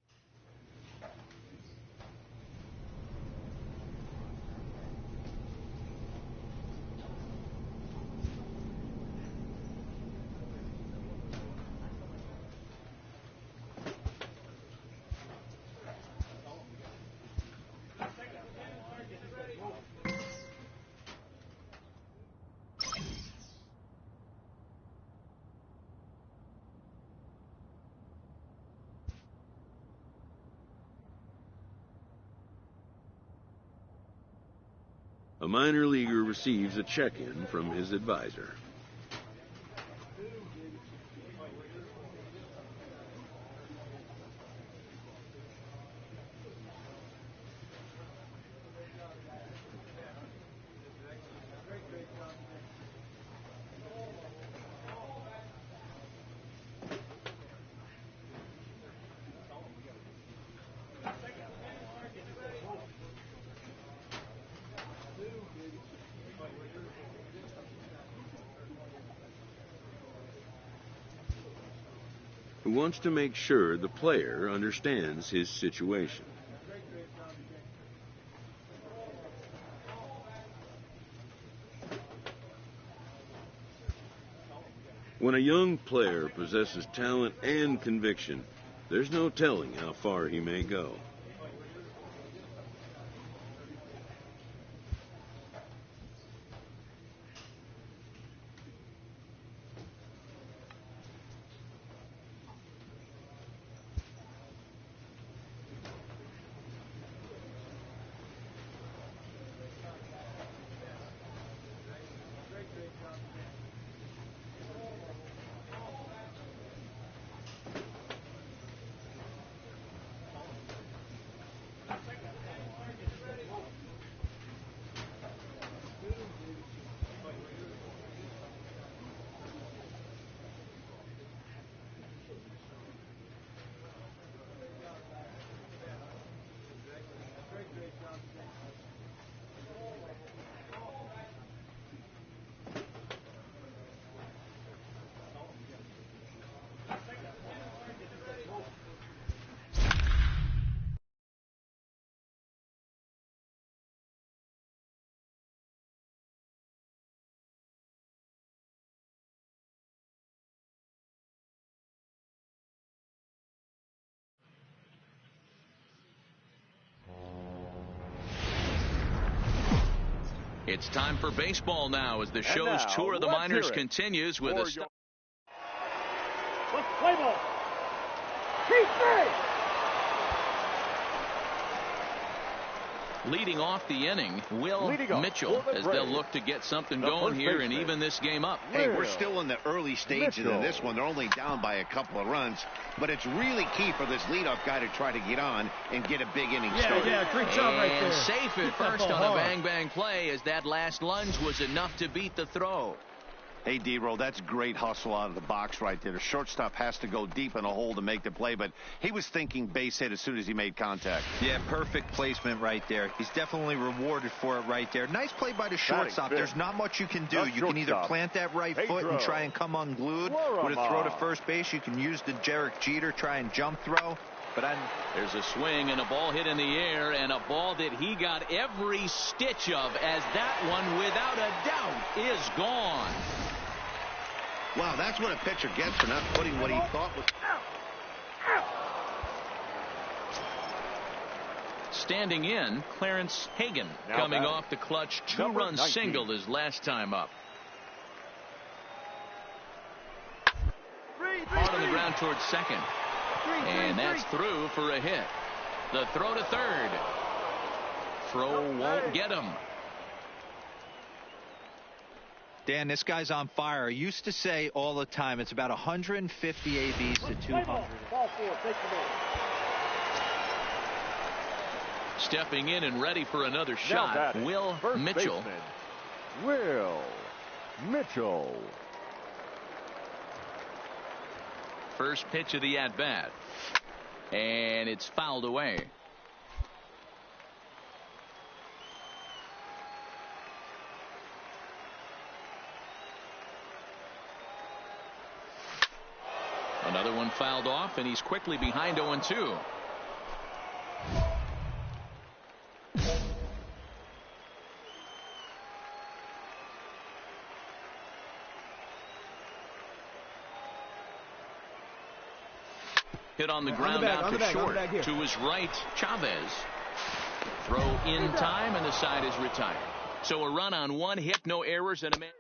A minor leaguer receives a check-in from his advisor. Who wants to make sure the player understands his situation. When a young player possesses talent and conviction, there's no telling how far he may go. It's time for baseball now as the show's tour of the minors continues with a... Let's play ball. Keep big. Leading off the inning, Will Mitchell, as they'll look to get something going here and even this game up. Hey, we're still in the early stages of this one. They're only down by a couple of runs, but it's really key for this leadoff guy to try to get on and get a big inning started. Yeah, great job right there. And safe at first on a bang-bang play as that last lunge was enough to beat the throw. Hey, D-Roll, that's great hustle out of the box right there. The shortstop has to go deep in a hole to make the play, but he was thinking base hit as soon as he made contact. Yeah, perfect placement right there. He's definitely rewarded for it right there. Nice play by the shortstop. There's not much you can do. You can either plant that right foot and try and come unglued. With a throw to first base, you can use the Derek Jeter, try and jump throw. But there's a swing and a ball hit in the air, and a ball that he got every stitch of, as that one, without a doubt, is gone. Wow, that's what a pitcher gets for not putting what he thought was... Standing in, Clarence Hagan, coming off the clutch two-run single his last time up. Hard on the ground towards second. And that's through for a hit. The throw to third. Throw won't get him. Dan, this guy's on fire. I used to say all the time it's about 150 ABs to 200. Ball 4, take the ball. Stepping in and ready for another shot, Will Mitchell. Will Mitchell. First pitch of the at-bat. And it's fouled away. Another one fouled off, and he's quickly behind 0-2. Hit on the ground out to short. To his right, Chavez. Throw in time, and the side is retired. So a run on one hit, no errors, and a man.